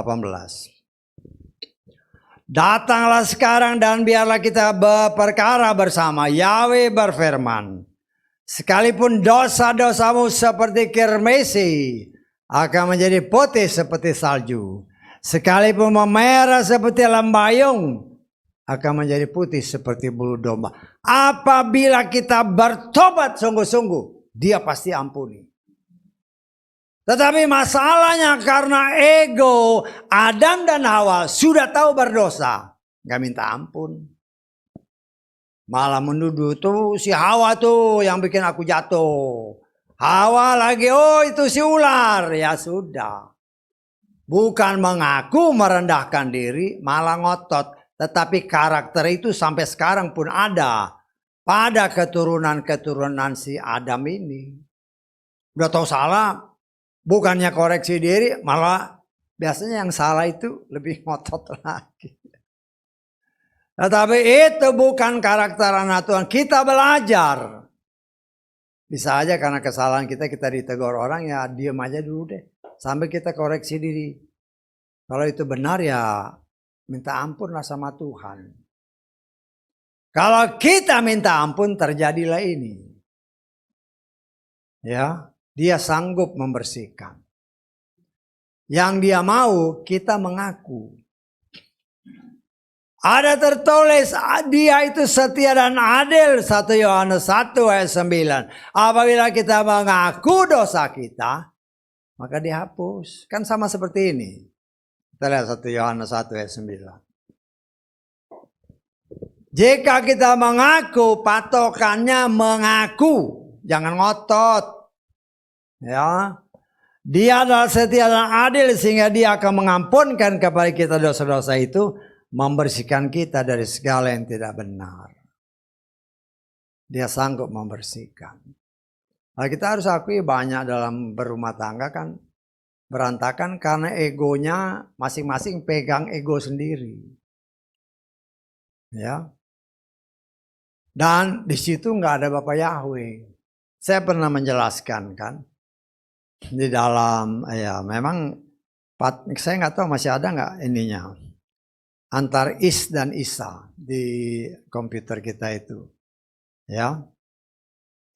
Datanglah sekarang dan biarlah kita berperkara bersama. Yahweh berfirman, sekalipun dosa-dosamu seperti kirmisi akan menjadi putih seperti salju. Sekalipun memerah seperti lembayung akan menjadi putih seperti bulu domba. Apabila kita bertobat sungguh-sungguh, Dia pasti ampuni. Tetapi masalahnya karena ego Adam dan Hawa sudah tahu berdosa, gak minta ampun. Malah menuduh tuh si Hawa tuh yang bikin aku jatuh. Hawa lagi, oh itu si ular. Ya sudah. Bukan mengaku merendahkan diri, malah ngotot. Tetapi karakter itu sampai sekarang pun ada pada keturunan-keturunan si Adam ini. Udah tahu salah, bukannya koreksi diri, malah biasanya yang salah itu lebih ngotot lagi. Tetapi itu bukan karakter anak Tuhan. Kita belajar. Bisa aja karena kesalahan kita ditegur orang, ya diam aja dulu deh. Sampai kita koreksi diri. Kalau itu benar ya minta ampun lah sama Tuhan. Kalau kita minta ampun terjadilah ini. Ya, Dia sanggup membersihkan. Yang Dia mau kita mengaku. Ada tertulis Dia itu setia dan adil, 1 Yohanes 1 ayat 9. Apabila kita mengaku dosa kita, maka dihapus. Kan sama seperti ini. Kita lihat 1 Yohanes 1 ayat 9. Jika kita mengaku, patokannya mengaku, jangan ngotot. Ya, Dia adalah setia dan adil sehingga Dia akan mengampunkan kepada kita dosa-dosa itu, membersihkan kita dari segala yang tidak benar. Dia sanggup membersihkan. Nah, kita harus akui banyak dalam berumah tangga kan berantakan karena egonya masing-masing pegang ego sendiri. Ya. Dan di situ nggak ada Bapak Yahweh. Saya pernah menjelaskan kan di dalam, ya memang saya nggak tahu masih ada nggak ininya antar Is dan Isa di komputer kita itu, ya.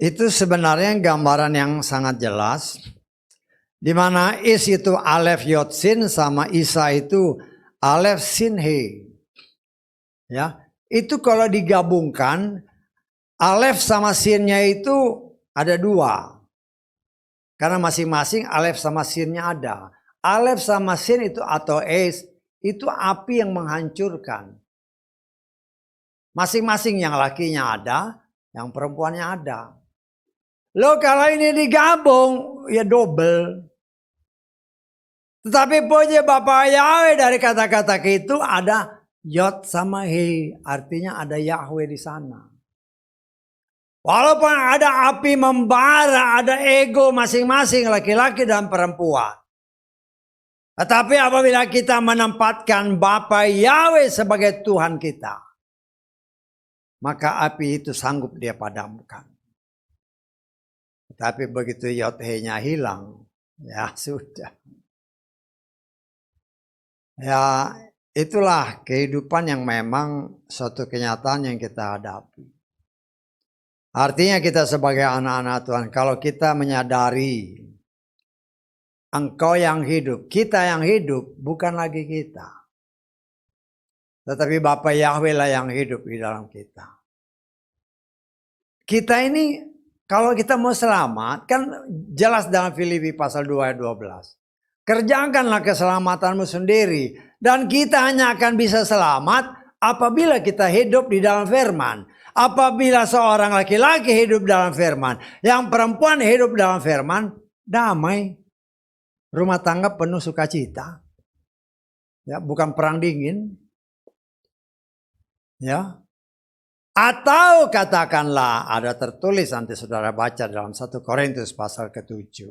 Itu sebenarnya gambaran yang sangat jelas, di mana Is itu Alef Yod Sin sama Isa itu Alef Sin He, ya. Itu kalau digabungkan Alef sama Sinnya itu ada 2. Karena masing-masing Alef sama Sinnya ada. Alef sama Sin itu atau Es itu api yang menghancurkan. Masing-masing yang lakinya ada, yang perempuannya ada. Loh kalau ini digabung, ya double. Tetapi puji Bapa Yahweh dari kata-kata itu ada Yod sama He. Artinya ada Yahweh di sana. Walaupun ada api membara, ada ego masing-masing laki-laki dan perempuan. Tetapi apabila kita menempatkan Bapa Yahweh sebagai Tuhan kita, maka api itu sanggup dia padamkan. Tapi begitu Yod-He-nya hilang, ya sudah. Ya itulah kehidupan yang memang suatu kenyataan yang kita hadapi. Artinya kita sebagai anak-anak Tuhan, kalau kita menyadari Engkau yang hidup, kita yang hidup, bukan lagi kita. Tetapi Bapa Yahweh lah yang hidup di dalam kita. Kita ini kalau kita mau selamat, kan jelas dalam Filipi pasal 2 ayat 12. Kerjakanlah keselamatanmu sendiri. Dan kita hanya akan bisa selamat apabila kita hidup di dalam firman. Apabila seorang laki-laki hidup dalam firman, yang perempuan hidup dalam firman, damai. Rumah tangga penuh sukacita. Ya, bukan perang dingin. Ya. Atau katakanlah ada tertulis nanti saudara baca dalam 1 Korintus pasal ke-7.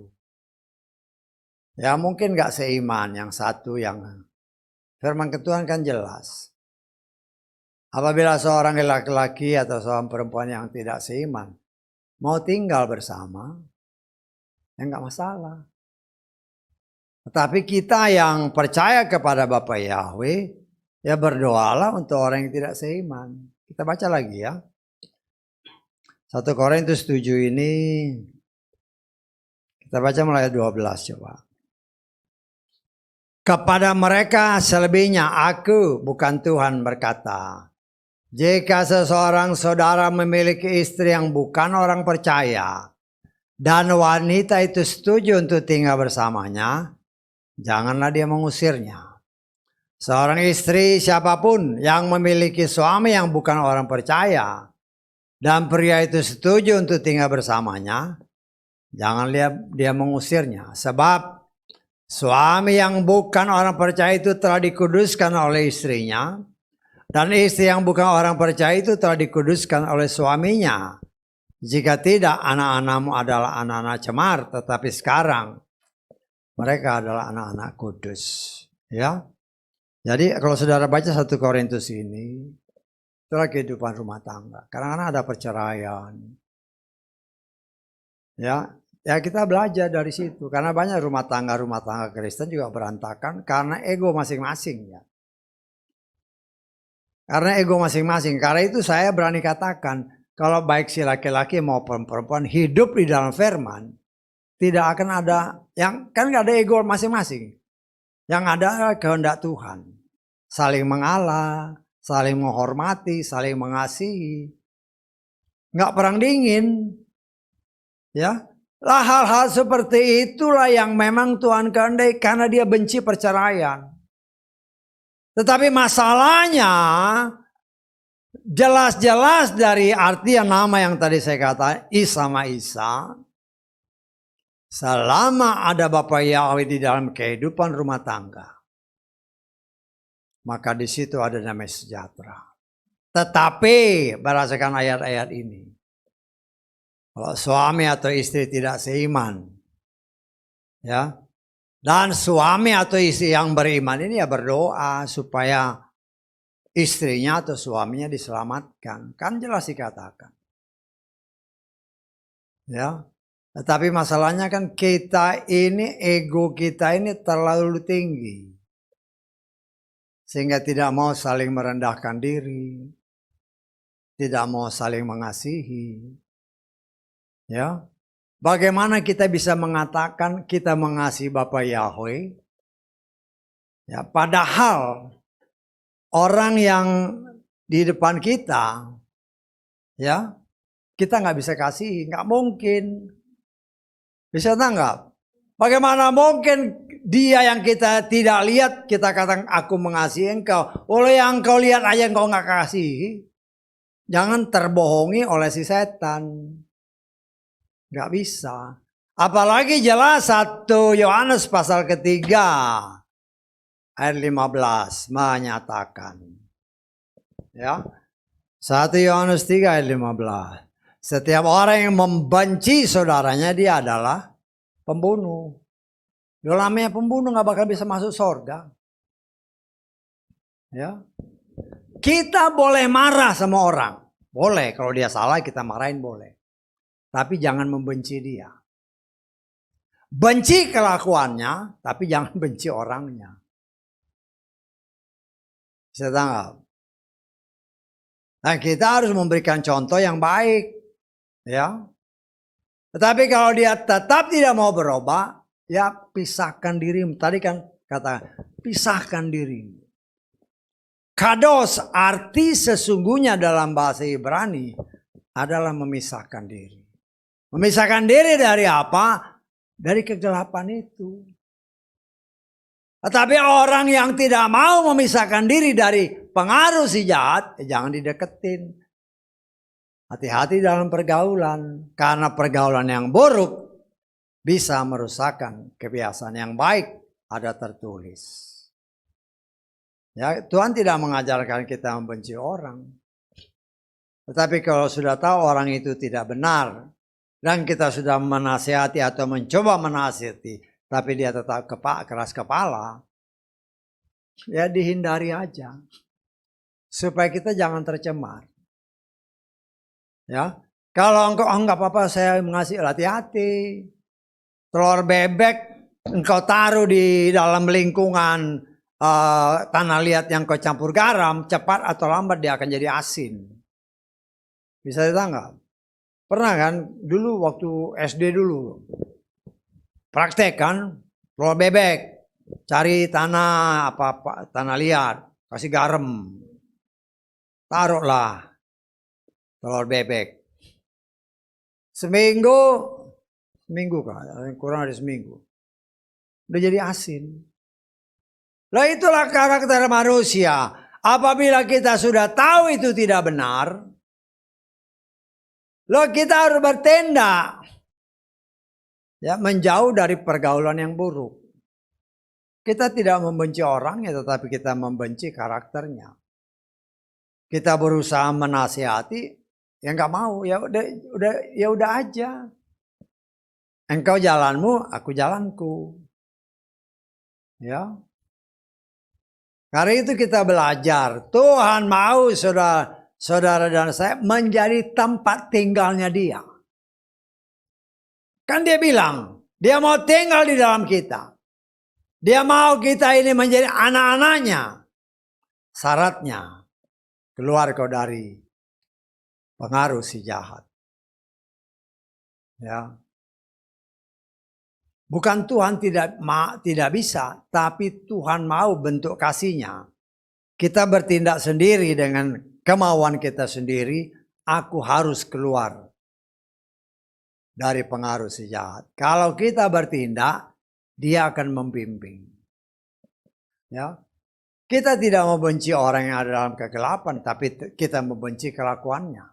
Ya mungkin gak seiman yang satu yang firman Tuhan kan jelas. Apabila seorang laki-laki atau seorang perempuan yang tidak seiman mau tinggal bersama, ya gak masalah. Tetapi kita yang percaya kepada Bapa Yahweh, ya berdoalah untuk orang yang tidak seiman. Kita baca lagi ya. 1 Korintus 7 ini, kita baca mulai 12 coba. Kepada mereka selebihnya aku bukan Tuhan berkata, jika seseorang saudara memiliki istri yang bukan orang percaya, dan wanita itu setuju untuk tinggal bersamanya, janganlah dia mengusirnya. Seorang istri siapapun yang memiliki suami yang bukan orang percaya, dan pria itu setuju untuk tinggal bersamanya, jangan dia mengusirnya. Sebab suami yang bukan orang percaya itu telah dikuduskan oleh istrinya, dan istri yang bukan orang percaya itu telah dikuduskan oleh suaminya. Jika tidak, anak-anakmu adalah anak-anak cemar, tetapi sekarang mereka adalah anak-anak kudus. Ya. Jadi kalau saudara baca 1 Korintus ini, itulah kehidupan rumah tangga. Kadang-kadang ada perceraian. Ya kita belajar dari situ. Karena banyak rumah tangga Kristen juga berantakan karena ego masing-masing. Ya. Karena ego masing-masing. Karena itu saya berani katakan, kalau baik si laki-laki maupun perempuan hidup di dalam firman, tidak akan ada, yang kan gak ada ego masing-masing. Yang ada adalah kehendak Tuhan. Saling mengalah, saling menghormati, saling mengasihi. Gak perang dingin. Ya, lah hal-hal seperti itulah yang memang Tuhan kehendaki karena dia benci perceraian. Tetapi masalahnya jelas-jelas dari arti yang nama yang tadi saya katakan, Isa sama Isa. Selama ada Bapa Yahweh di dalam kehidupan rumah tangga, maka di situ ada damai sejahtera. Tetapi berdasarkan ayat-ayat ini, kalau suami atau istri tidak seiman, ya, dan suami atau istri yang beriman ini ya berdoa supaya istrinya atau suaminya diselamatkan, kan jelas dikatakan, ya. Tetapi masalahnya kan kita ini, ego kita ini terlalu tinggi. Sehingga tidak mau saling merendahkan diri. Tidak mau saling mengasihi. Ya, bagaimana kita bisa mengatakan kita mengasihi Bapa Yahweh? Ya, padahal orang yang di depan kita, ya, kita nggak bisa kasih, nggak mungkin. Bisa tanggap? Bagaimana mungkin dia yang kita tidak lihat kita katakan aku mengasihi engkau. Oleh yang engkau lihat aja engkau nggak kasih. Jangan terbohongi oleh si setan. Gak bisa. Apalagi jelas 1 Yohanes pasal ketiga ayat 15 menyatakan. Ya. 1 Yohanes 3 ayat 15. Setiap orang yang membenci saudaranya dia adalah pembunuh. Namanya pembunuh gak bakal bisa masuk surga. Ya. Kita boleh marah sama orang. Boleh, kalau dia salah kita marahin boleh. Tapi jangan membenci dia. Benci kelakuannya, tapi jangan benci orangnya. Bisa tangkap? Nah, kita harus memberikan contoh yang baik. Ya. Tetapi kalau dia tetap tidak mau berubah, ya pisahkan dirimu. Tadi kan kata, pisahkan dirimu. Kados arti sesungguhnya dalam bahasa Ibrani adalah memisahkan diri. Memisahkan diri dari apa? Dari kegelapan itu. Tetapi orang yang tidak mau memisahkan diri dari pengaruh si jahat, jangan dideketin. Hati-hati dalam pergaulan. Karena pergaulan yang buruk bisa merusakkan kebiasaan yang baik, ada tertulis. Ya, Tuhan tidak mengajarkan kita membenci orang. Tetapi kalau sudah tahu orang itu tidak benar, dan kita sudah menasihati atau mencoba menasihati, tapi dia tetap keras kepala, ya dihindari aja. Supaya kita jangan tercemar. Ya, kalau engkau enggak apa-apa saya mengasih, hati-hati. Telur bebek engkau taruh di dalam lingkungan tanah liat yang kau campur garam, cepat atau lambat dia akan jadi asin. Bisa ditangkap? Pernah kan dulu waktu SD dulu praktek kan telur bebek, cari tanah tanah liat, kasih garam, taruhlah telur bebek. Seminggu kan, kurang dari seminggu, udah jadi asin. Lah itulah karakter manusia. Apabila kita sudah tahu itu tidak benar, lo kita harus bertindak. Ya, menjauh dari pergaulan yang buruk. Kita tidak membenci orangnya, tetapi kita membenci karakternya. Kita berusaha menasihati, ya nggak mau, ya udah aja. Engkau jalanmu, aku jalanku. Ya. Karena itu kita belajar, Tuhan mau saudara dan saya menjadi tempat tinggalnya dia. Kan dia bilang, dia mau tinggal di dalam kita. Dia mau kita ini menjadi anak-anaknya. Syaratnya, keluar kau dari pengaruh si jahat. Ya. Bukan Tuhan tidak bisa, tapi Tuhan mau bentuk kasihnya. Kita bertindak sendiri dengan kemauan kita sendiri, aku harus keluar dari pengaruh si jahat. Kalau kita bertindak, dia akan membimbing. Ya. Kita tidak membenci orang yang ada dalam kegelapan, tapi kita membenci kelakuannya.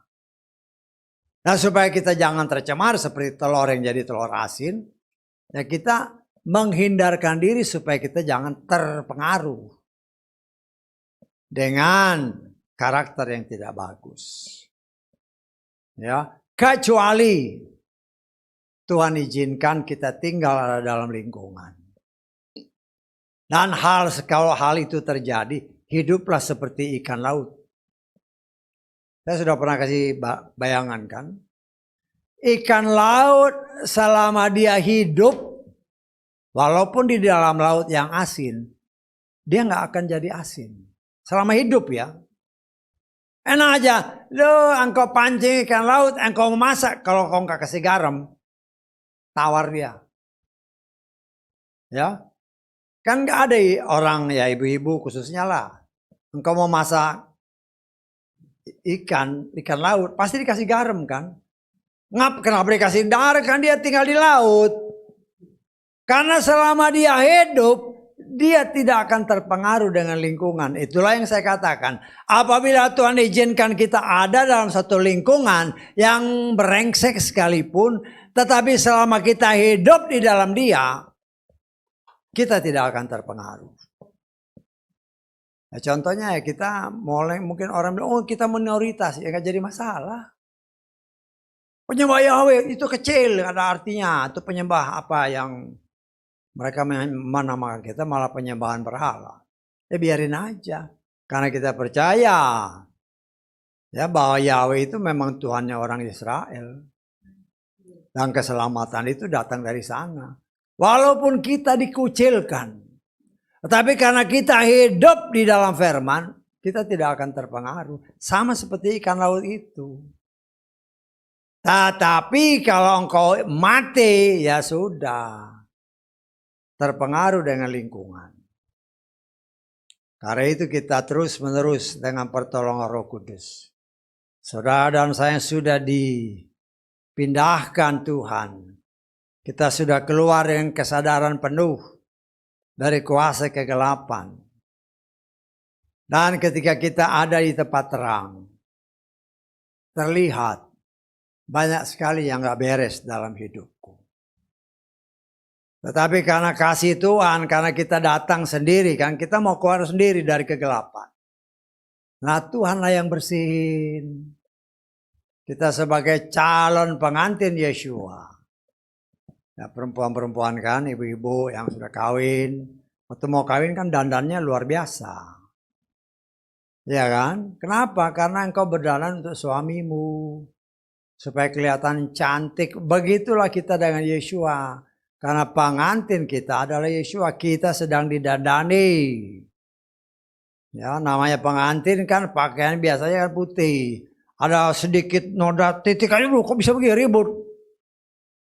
Nah, supaya kita jangan tercemar seperti telur yang jadi telur asin, ya kita menghindarkan diri supaya kita jangan terpengaruh dengan karakter yang tidak bagus. Ya, kecuali Tuhan izinkan kita tinggal dalam lingkungan. Dan kalau hal itu terjadi, hiduplah seperti ikan laut. Saya sudah pernah kasih bayangan kan? Ikan laut selama dia hidup, walaupun di dalam laut yang asin, dia nggak akan jadi asin. Selama hidup ya. Enak aja, lo engkau pancing ikan laut, engkau memasak, kalau kau nggak kasih garam, tawar dia. Ya, kan nggak ada orang ya ibu-ibu khususnya lah. Engkau mau masak ikan laut, pasti dikasih garam kan? Kenapa dikasih garam? Kan dia tinggal di laut. Karena selama dia hidup, dia tidak akan terpengaruh dengan lingkungan. Itulah yang saya katakan. Apabila Tuhan izinkan kita ada dalam satu lingkungan yang brengsek sekalipun, tetapi selama kita hidup di dalam dia, kita tidak akan terpengaruh. Nah, contohnya ya kita mulai mungkin orang bilang, oh kita minoritas, ya nggak jadi masalah. Penyembah Yahweh itu kecil, ada artinya. Itu penyembah apa yang mereka menamakan kita malah penyembahan berhala. Ya biarin aja. Karena kita percaya ya bahwa Yahweh itu memang Tuhannya orang Israel. Dan keselamatan itu datang dari sana. Walaupun kita dikucilkan. Tetapi karena kita hidup di dalam firman, kita tidak akan terpengaruh. Sama seperti ikan laut itu. Tetapi kalau engkau mati, ya sudah. Terpengaruh dengan lingkungan. Karena itu kita terus menerus dengan pertolongan Roh Kudus. Saudara dan saya sudah dipindahkan Tuhan. Kita sudah keluar dengan kesadaran penuh dari kuasa kegelapan. Dan ketika kita ada di tempat terang, terlihat banyak sekali yang gak beres dalam hidupku. Tetapi karena kasih Tuhan, karena kita datang sendiri kan, kita mau keluar sendiri dari kegelapan. Nah Tuhanlah yang bersihin. Kita sebagai calon pengantin Yeshua. Ya, perempuan-perempuan kan, ibu-ibu yang sudah kawin. Waktu mau kawin kan dandannya luar biasa. Ya kan? Kenapa? Karena engkau berdandan untuk suamimu. Supaya kelihatan cantik. Begitulah kita dengan Yeshua. Karena pengantin kita adalah Yeshua. Kita sedang didandani. Ya, namanya pengantin kan pakaian biasanya kan putih. Ada sedikit noda titik aja kok bisa begini ribut.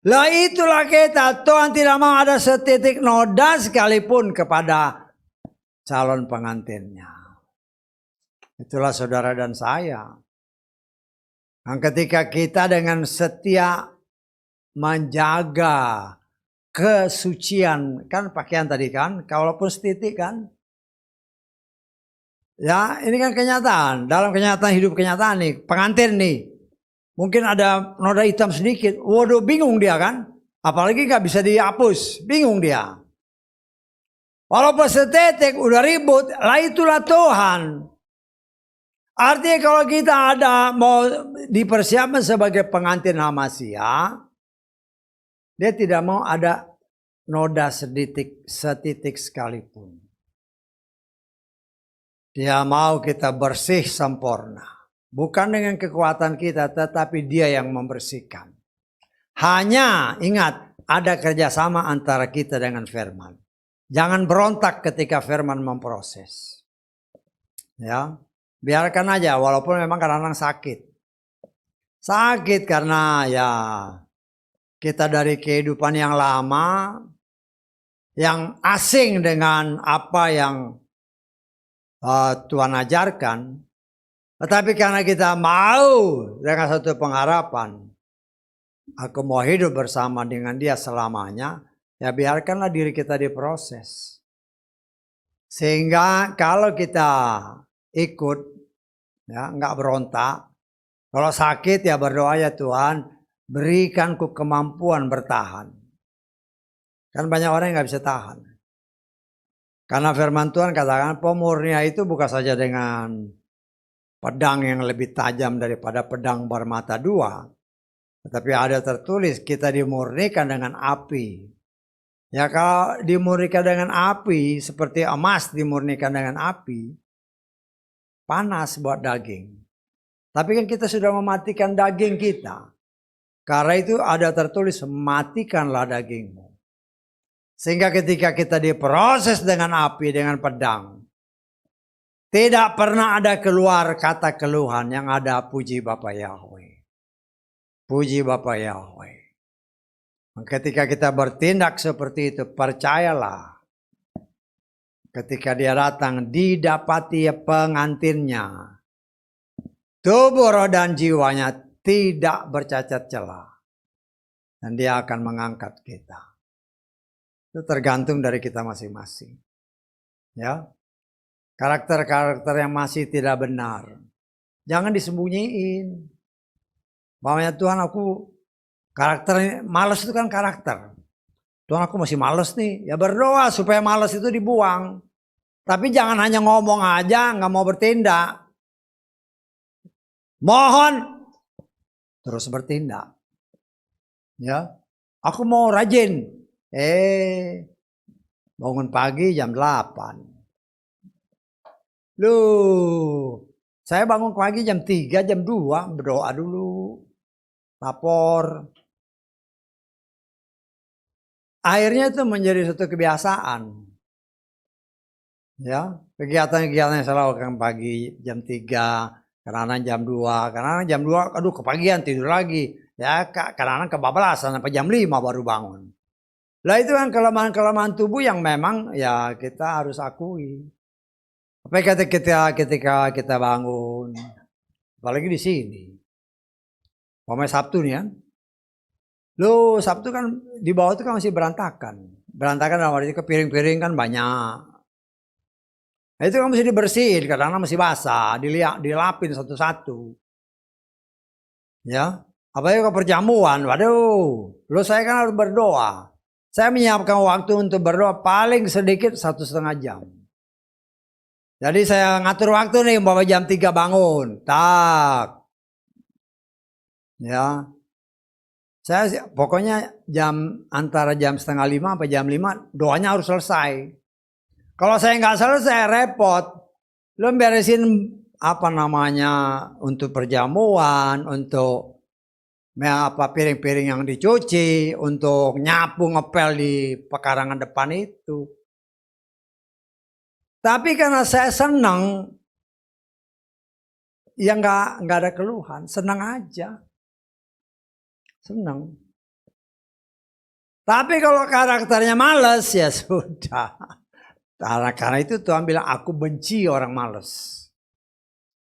Lah itulah kita. Tuhan tidak mau ada setitik noda sekalipun kepada calon pengantinnya. Itulah saudara dan saya. Dan ketika kita dengan setia menjaga kesucian, kan pakaian tadi kan, kalaupun setitik kan. Ya ini kan kenyataan, dalam kenyataan hidup kenyataan nih, pengantin nih. Mungkin ada noda hitam sedikit, waduh bingung dia kan. Apalagi gak bisa dihapus, bingung dia. Walaupun setitik udah ribut, lah itulah Tuhan. Artinya kalau kita ada mau dipersiapkan sebagai pengantin Hamasia, dia tidak mau ada noda setitik sekalipun. Dia mau kita bersih sempurna. Bukan dengan kekuatan kita, tetapi dia yang membersihkan. Hanya ingat, ada kerjasama antara kita dengan firman. Jangan berontak ketika firman memproses. Ya, biarkan aja, walaupun memang kadang-kadang sakit. Sakit karena ya kita dari kehidupan yang lama, yang asing dengan apa yang Tuhan ajarkan. Tetapi karena kita mau dengan satu pengharapan, aku mau hidup bersama dengan dia selamanya, ya biarkanlah diri kita diproses. Sehingga kalau kita ikut, ya nggak berontak, kalau sakit ya berdoa ya Tuhan, berikanku kemampuan bertahan. Kan banyak orang yang nggak bisa tahan. Karena firman Tuhan katakan pemurnian itu bukan saja dengan pedang yang lebih tajam daripada pedang bermata dua. Tetapi ada tertulis kita dimurnikan dengan api. Ya kalau dimurnikan dengan api seperti emas dimurnikan dengan api. Panas buat daging. Tapi kan kita sudah mematikan daging kita. Karena itu ada tertulis matikanlah dagingmu. Sehingga ketika kita diproses dengan api, dengan pedang. Tidak pernah ada keluar kata keluhan, yang ada puji Bapa Yahweh. Puji Bapa Yahweh. Ketika kita bertindak seperti itu, percayalah. Ketika dia datang, didapati pengantinnya. Tubuh, roh, dan jiwanya tidak bercacat celah. Dan dia akan mengangkat kita. Itu tergantung dari kita masing-masing. Ya, karakter-karakter yang masih tidak benar. Jangan disembunyiin. Bahwanya Tuhan aku karakter malas itu kan karakter. Tuhan aku masih males nih. Ya berdoa supaya males itu dibuang. Tapi jangan hanya ngomong aja, nggak mau bertindak. Mohon terus bertindak. Ya, aku mau rajin. Bangun pagi jam 8. Loh, saya bangun pagi jam 3, jam 2 berdoa dulu. Lapor. Akhirnya itu menjadi suatu kebiasaan. Ya, kegiatan-kegiatan yang saya lakukan pagi jam 3, kadang-kadang jam 2, kadang-kadang jam 2, aduh kepagian tidur lagi. Ya, kadang-kadang kebablasan sampai jam 5 baru bangun. Lah itu kan kelemahan-kelemahan tubuh yang memang ya kita harus akui. Apa ketika kita bangun, apalagi di sini. Sabtu nih kan. Loh, Sabtu kan di bawah itu kan masih berantakan. Berantakan dalam arti piring-piring kan banyak. Nah, itu kan mesti dibersihin, karena masih basah, dilapin satu-satu. Ya, apalagi kalau perjamuan, waduh, lo saya kan harus berdoa. Saya menyiapkan waktu untuk berdoa paling sedikit 1,5 jam. Jadi saya ngatur waktu nih, bahwa jam 3 bangun, tak. Ya, saya pokoknya antara jam 4:30 sampai jam 5 doanya harus selesai. Kalau saya nggak selesai repot. Lo beresin apa namanya untuk perjamuan, untuk piring-piring yang dicuci, untuk nyapu ngepel di pekarangan depan itu. Tapi karena saya senang, ya nggak ada keluhan, senang aja, senang. Tapi kalau karakternya males ya sudah. Karena itu Tuhan bilang aku benci orang males.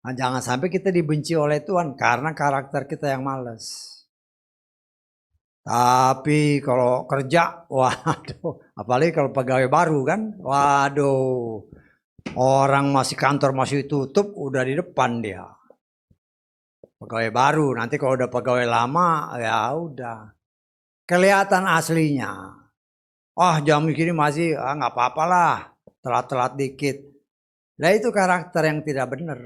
Nah, jangan sampai kita dibenci oleh Tuhan karena karakter kita yang males. Tapi kalau kerja, waduh, apalagi kalau pegawai baru kan, waduh, orang masih kantor masih tutup, udah di depan dia. Pegawai baru, nanti kalau udah pegawai lama, ya udah, kelihatan aslinya. Jam segini masih, nggak apa-apa lah, telat-telat dikit. Nah itu karakter yang tidak benar.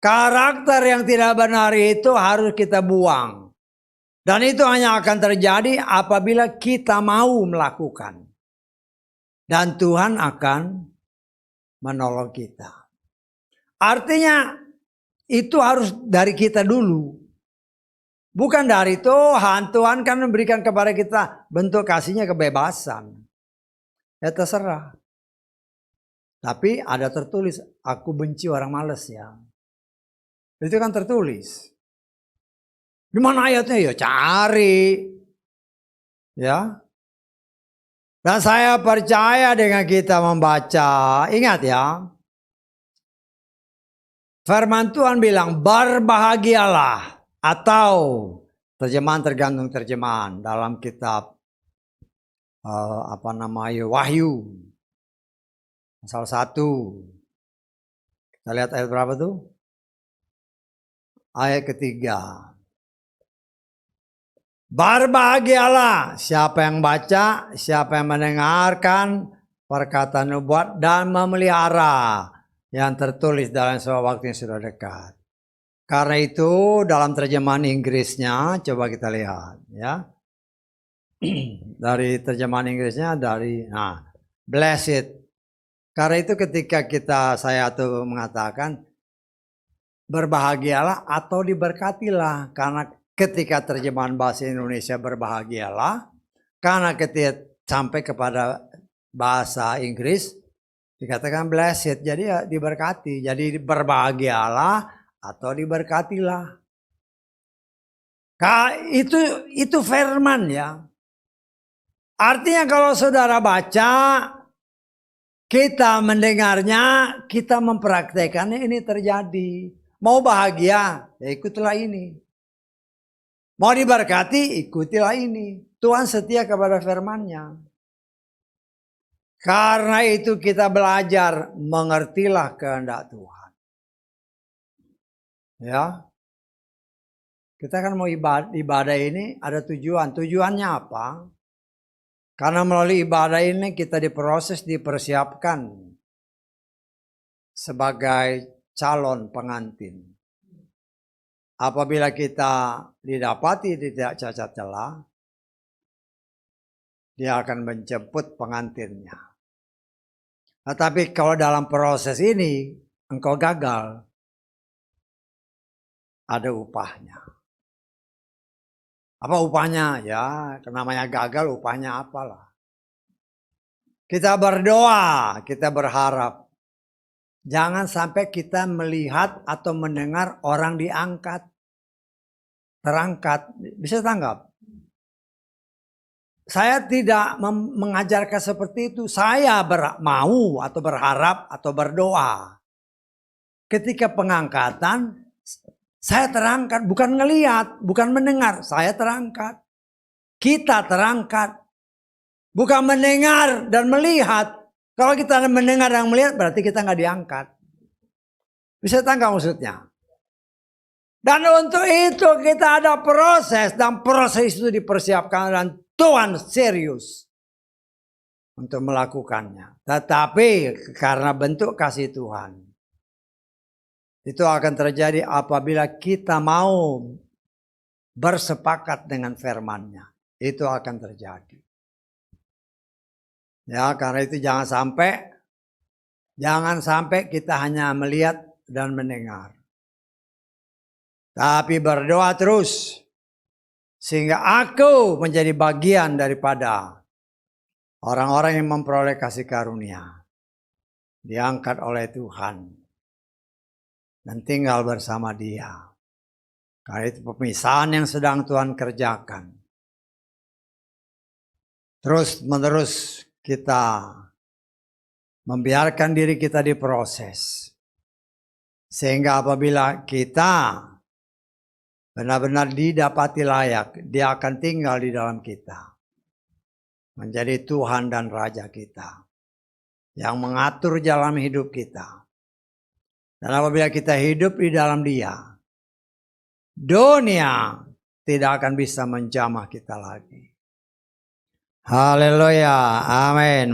Karakter yang tidak benar itu harus kita buang. Dan itu hanya akan terjadi apabila kita mau melakukan. Dan Tuhan akan menolong kita. Artinya itu harus dari kita dulu. Bukan dari Tuhan. Tuhan kan memberikan kepada kita bentuk kasihnya kebebasan. Ya terserah. Tapi ada tertulis, aku benci orang males ya. Itu kan tertulis. Di mana ayatnya? Ya cari. Ya. Dan saya percaya dengan kita membaca. Ingat ya. Firman Tuhan bilang berbahagialah. Atau terjemahan tergantung terjemahan. Dalam kitab Wahyu. Salah satu. Kita lihat ayat berapa tuh? Ayat ketiga. Berbahagialah siapa yang baca, siapa yang mendengarkan perkataan nubuat dan memelihara yang tertulis dalam sebuah waktu yang sudah dekat. Karena itu dalam terjemahan Inggrisnya coba kita lihat ya. Dari terjemahan Inggrisnya blessed. Karena itu ketika saya tuh mengatakan berbahagialah atau diberkatilah, karena ketika terjemahan bahasa Indonesia berbahagialah, karena ketika sampai kepada bahasa Inggris dikatakan blessed, jadi ya diberkati. Jadi berbahagialah atau diberkatilah. Itu firman ya. Artinya kalau saudara baca, kita mendengarnya, kita mempraktekannya, ini terjadi. Mau bahagia, ya ikutilah ini. Mau diberkati, ikutilah ini. Tuhan setia kepada firman-Nya. Karena itu kita belajar mengertilah kehendak Tuhan. Ya. Kita kan mau ibadah ini ada tujuan. Tujuannya apa? Karena melalui ibadah ini kita diproses, dipersiapkan sebagai calon pengantin. Apabila kita didapati tidak cacat celah, dia akan menjemput pengantinnya. Tetapi kalau dalam proses ini engkau gagal, ada upahnya. Apa upahnya? Ya, namanya gagal, upahnya apalah. Kita berdoa, kita berharap. Jangan sampai kita melihat atau mendengar orang diangkat, terangkat. Bisa tanggap? Saya tidak mengajarkan seperti itu. Saya mau atau berharap atau berdoa. Ketika pengangkatan, saya terangkat, bukan ngelihat, bukan mendengar. Saya terangkat. Kita terangkat. Bukan mendengar dan melihat. Kalau kita mendengar dan melihat, berarti kita nggak diangkat. Bisa tangkap maksudnya? Dan untuk itu kita ada proses. Dan proses itu dipersiapkan dan Tuhan serius untuk melakukannya. Tetapi karena bentuk kasih Tuhan. Itu akan terjadi apabila kita mau bersepakat dengan firman-Nya. Itu akan terjadi. Ya, karena itu jangan sampai kita hanya melihat dan mendengar. Tapi berdoa terus. Sehingga aku menjadi bagian daripada orang-orang yang memperoleh kasih karunia. Diangkat oleh Tuhan. Dan tinggal bersama Dia. Karena itu pemisahan yang sedang Tuhan kerjakan. Terus menerus kita membiarkan diri kita diproses. Sehingga apabila kita benar-benar didapati layak, Dia akan tinggal di dalam kita. Menjadi Tuhan dan Raja kita. Yang mengatur jalan hidup kita. Dan apabila kita hidup di dalam Dia, dunia tidak akan bisa menjamah kita lagi. Haleluya, amin.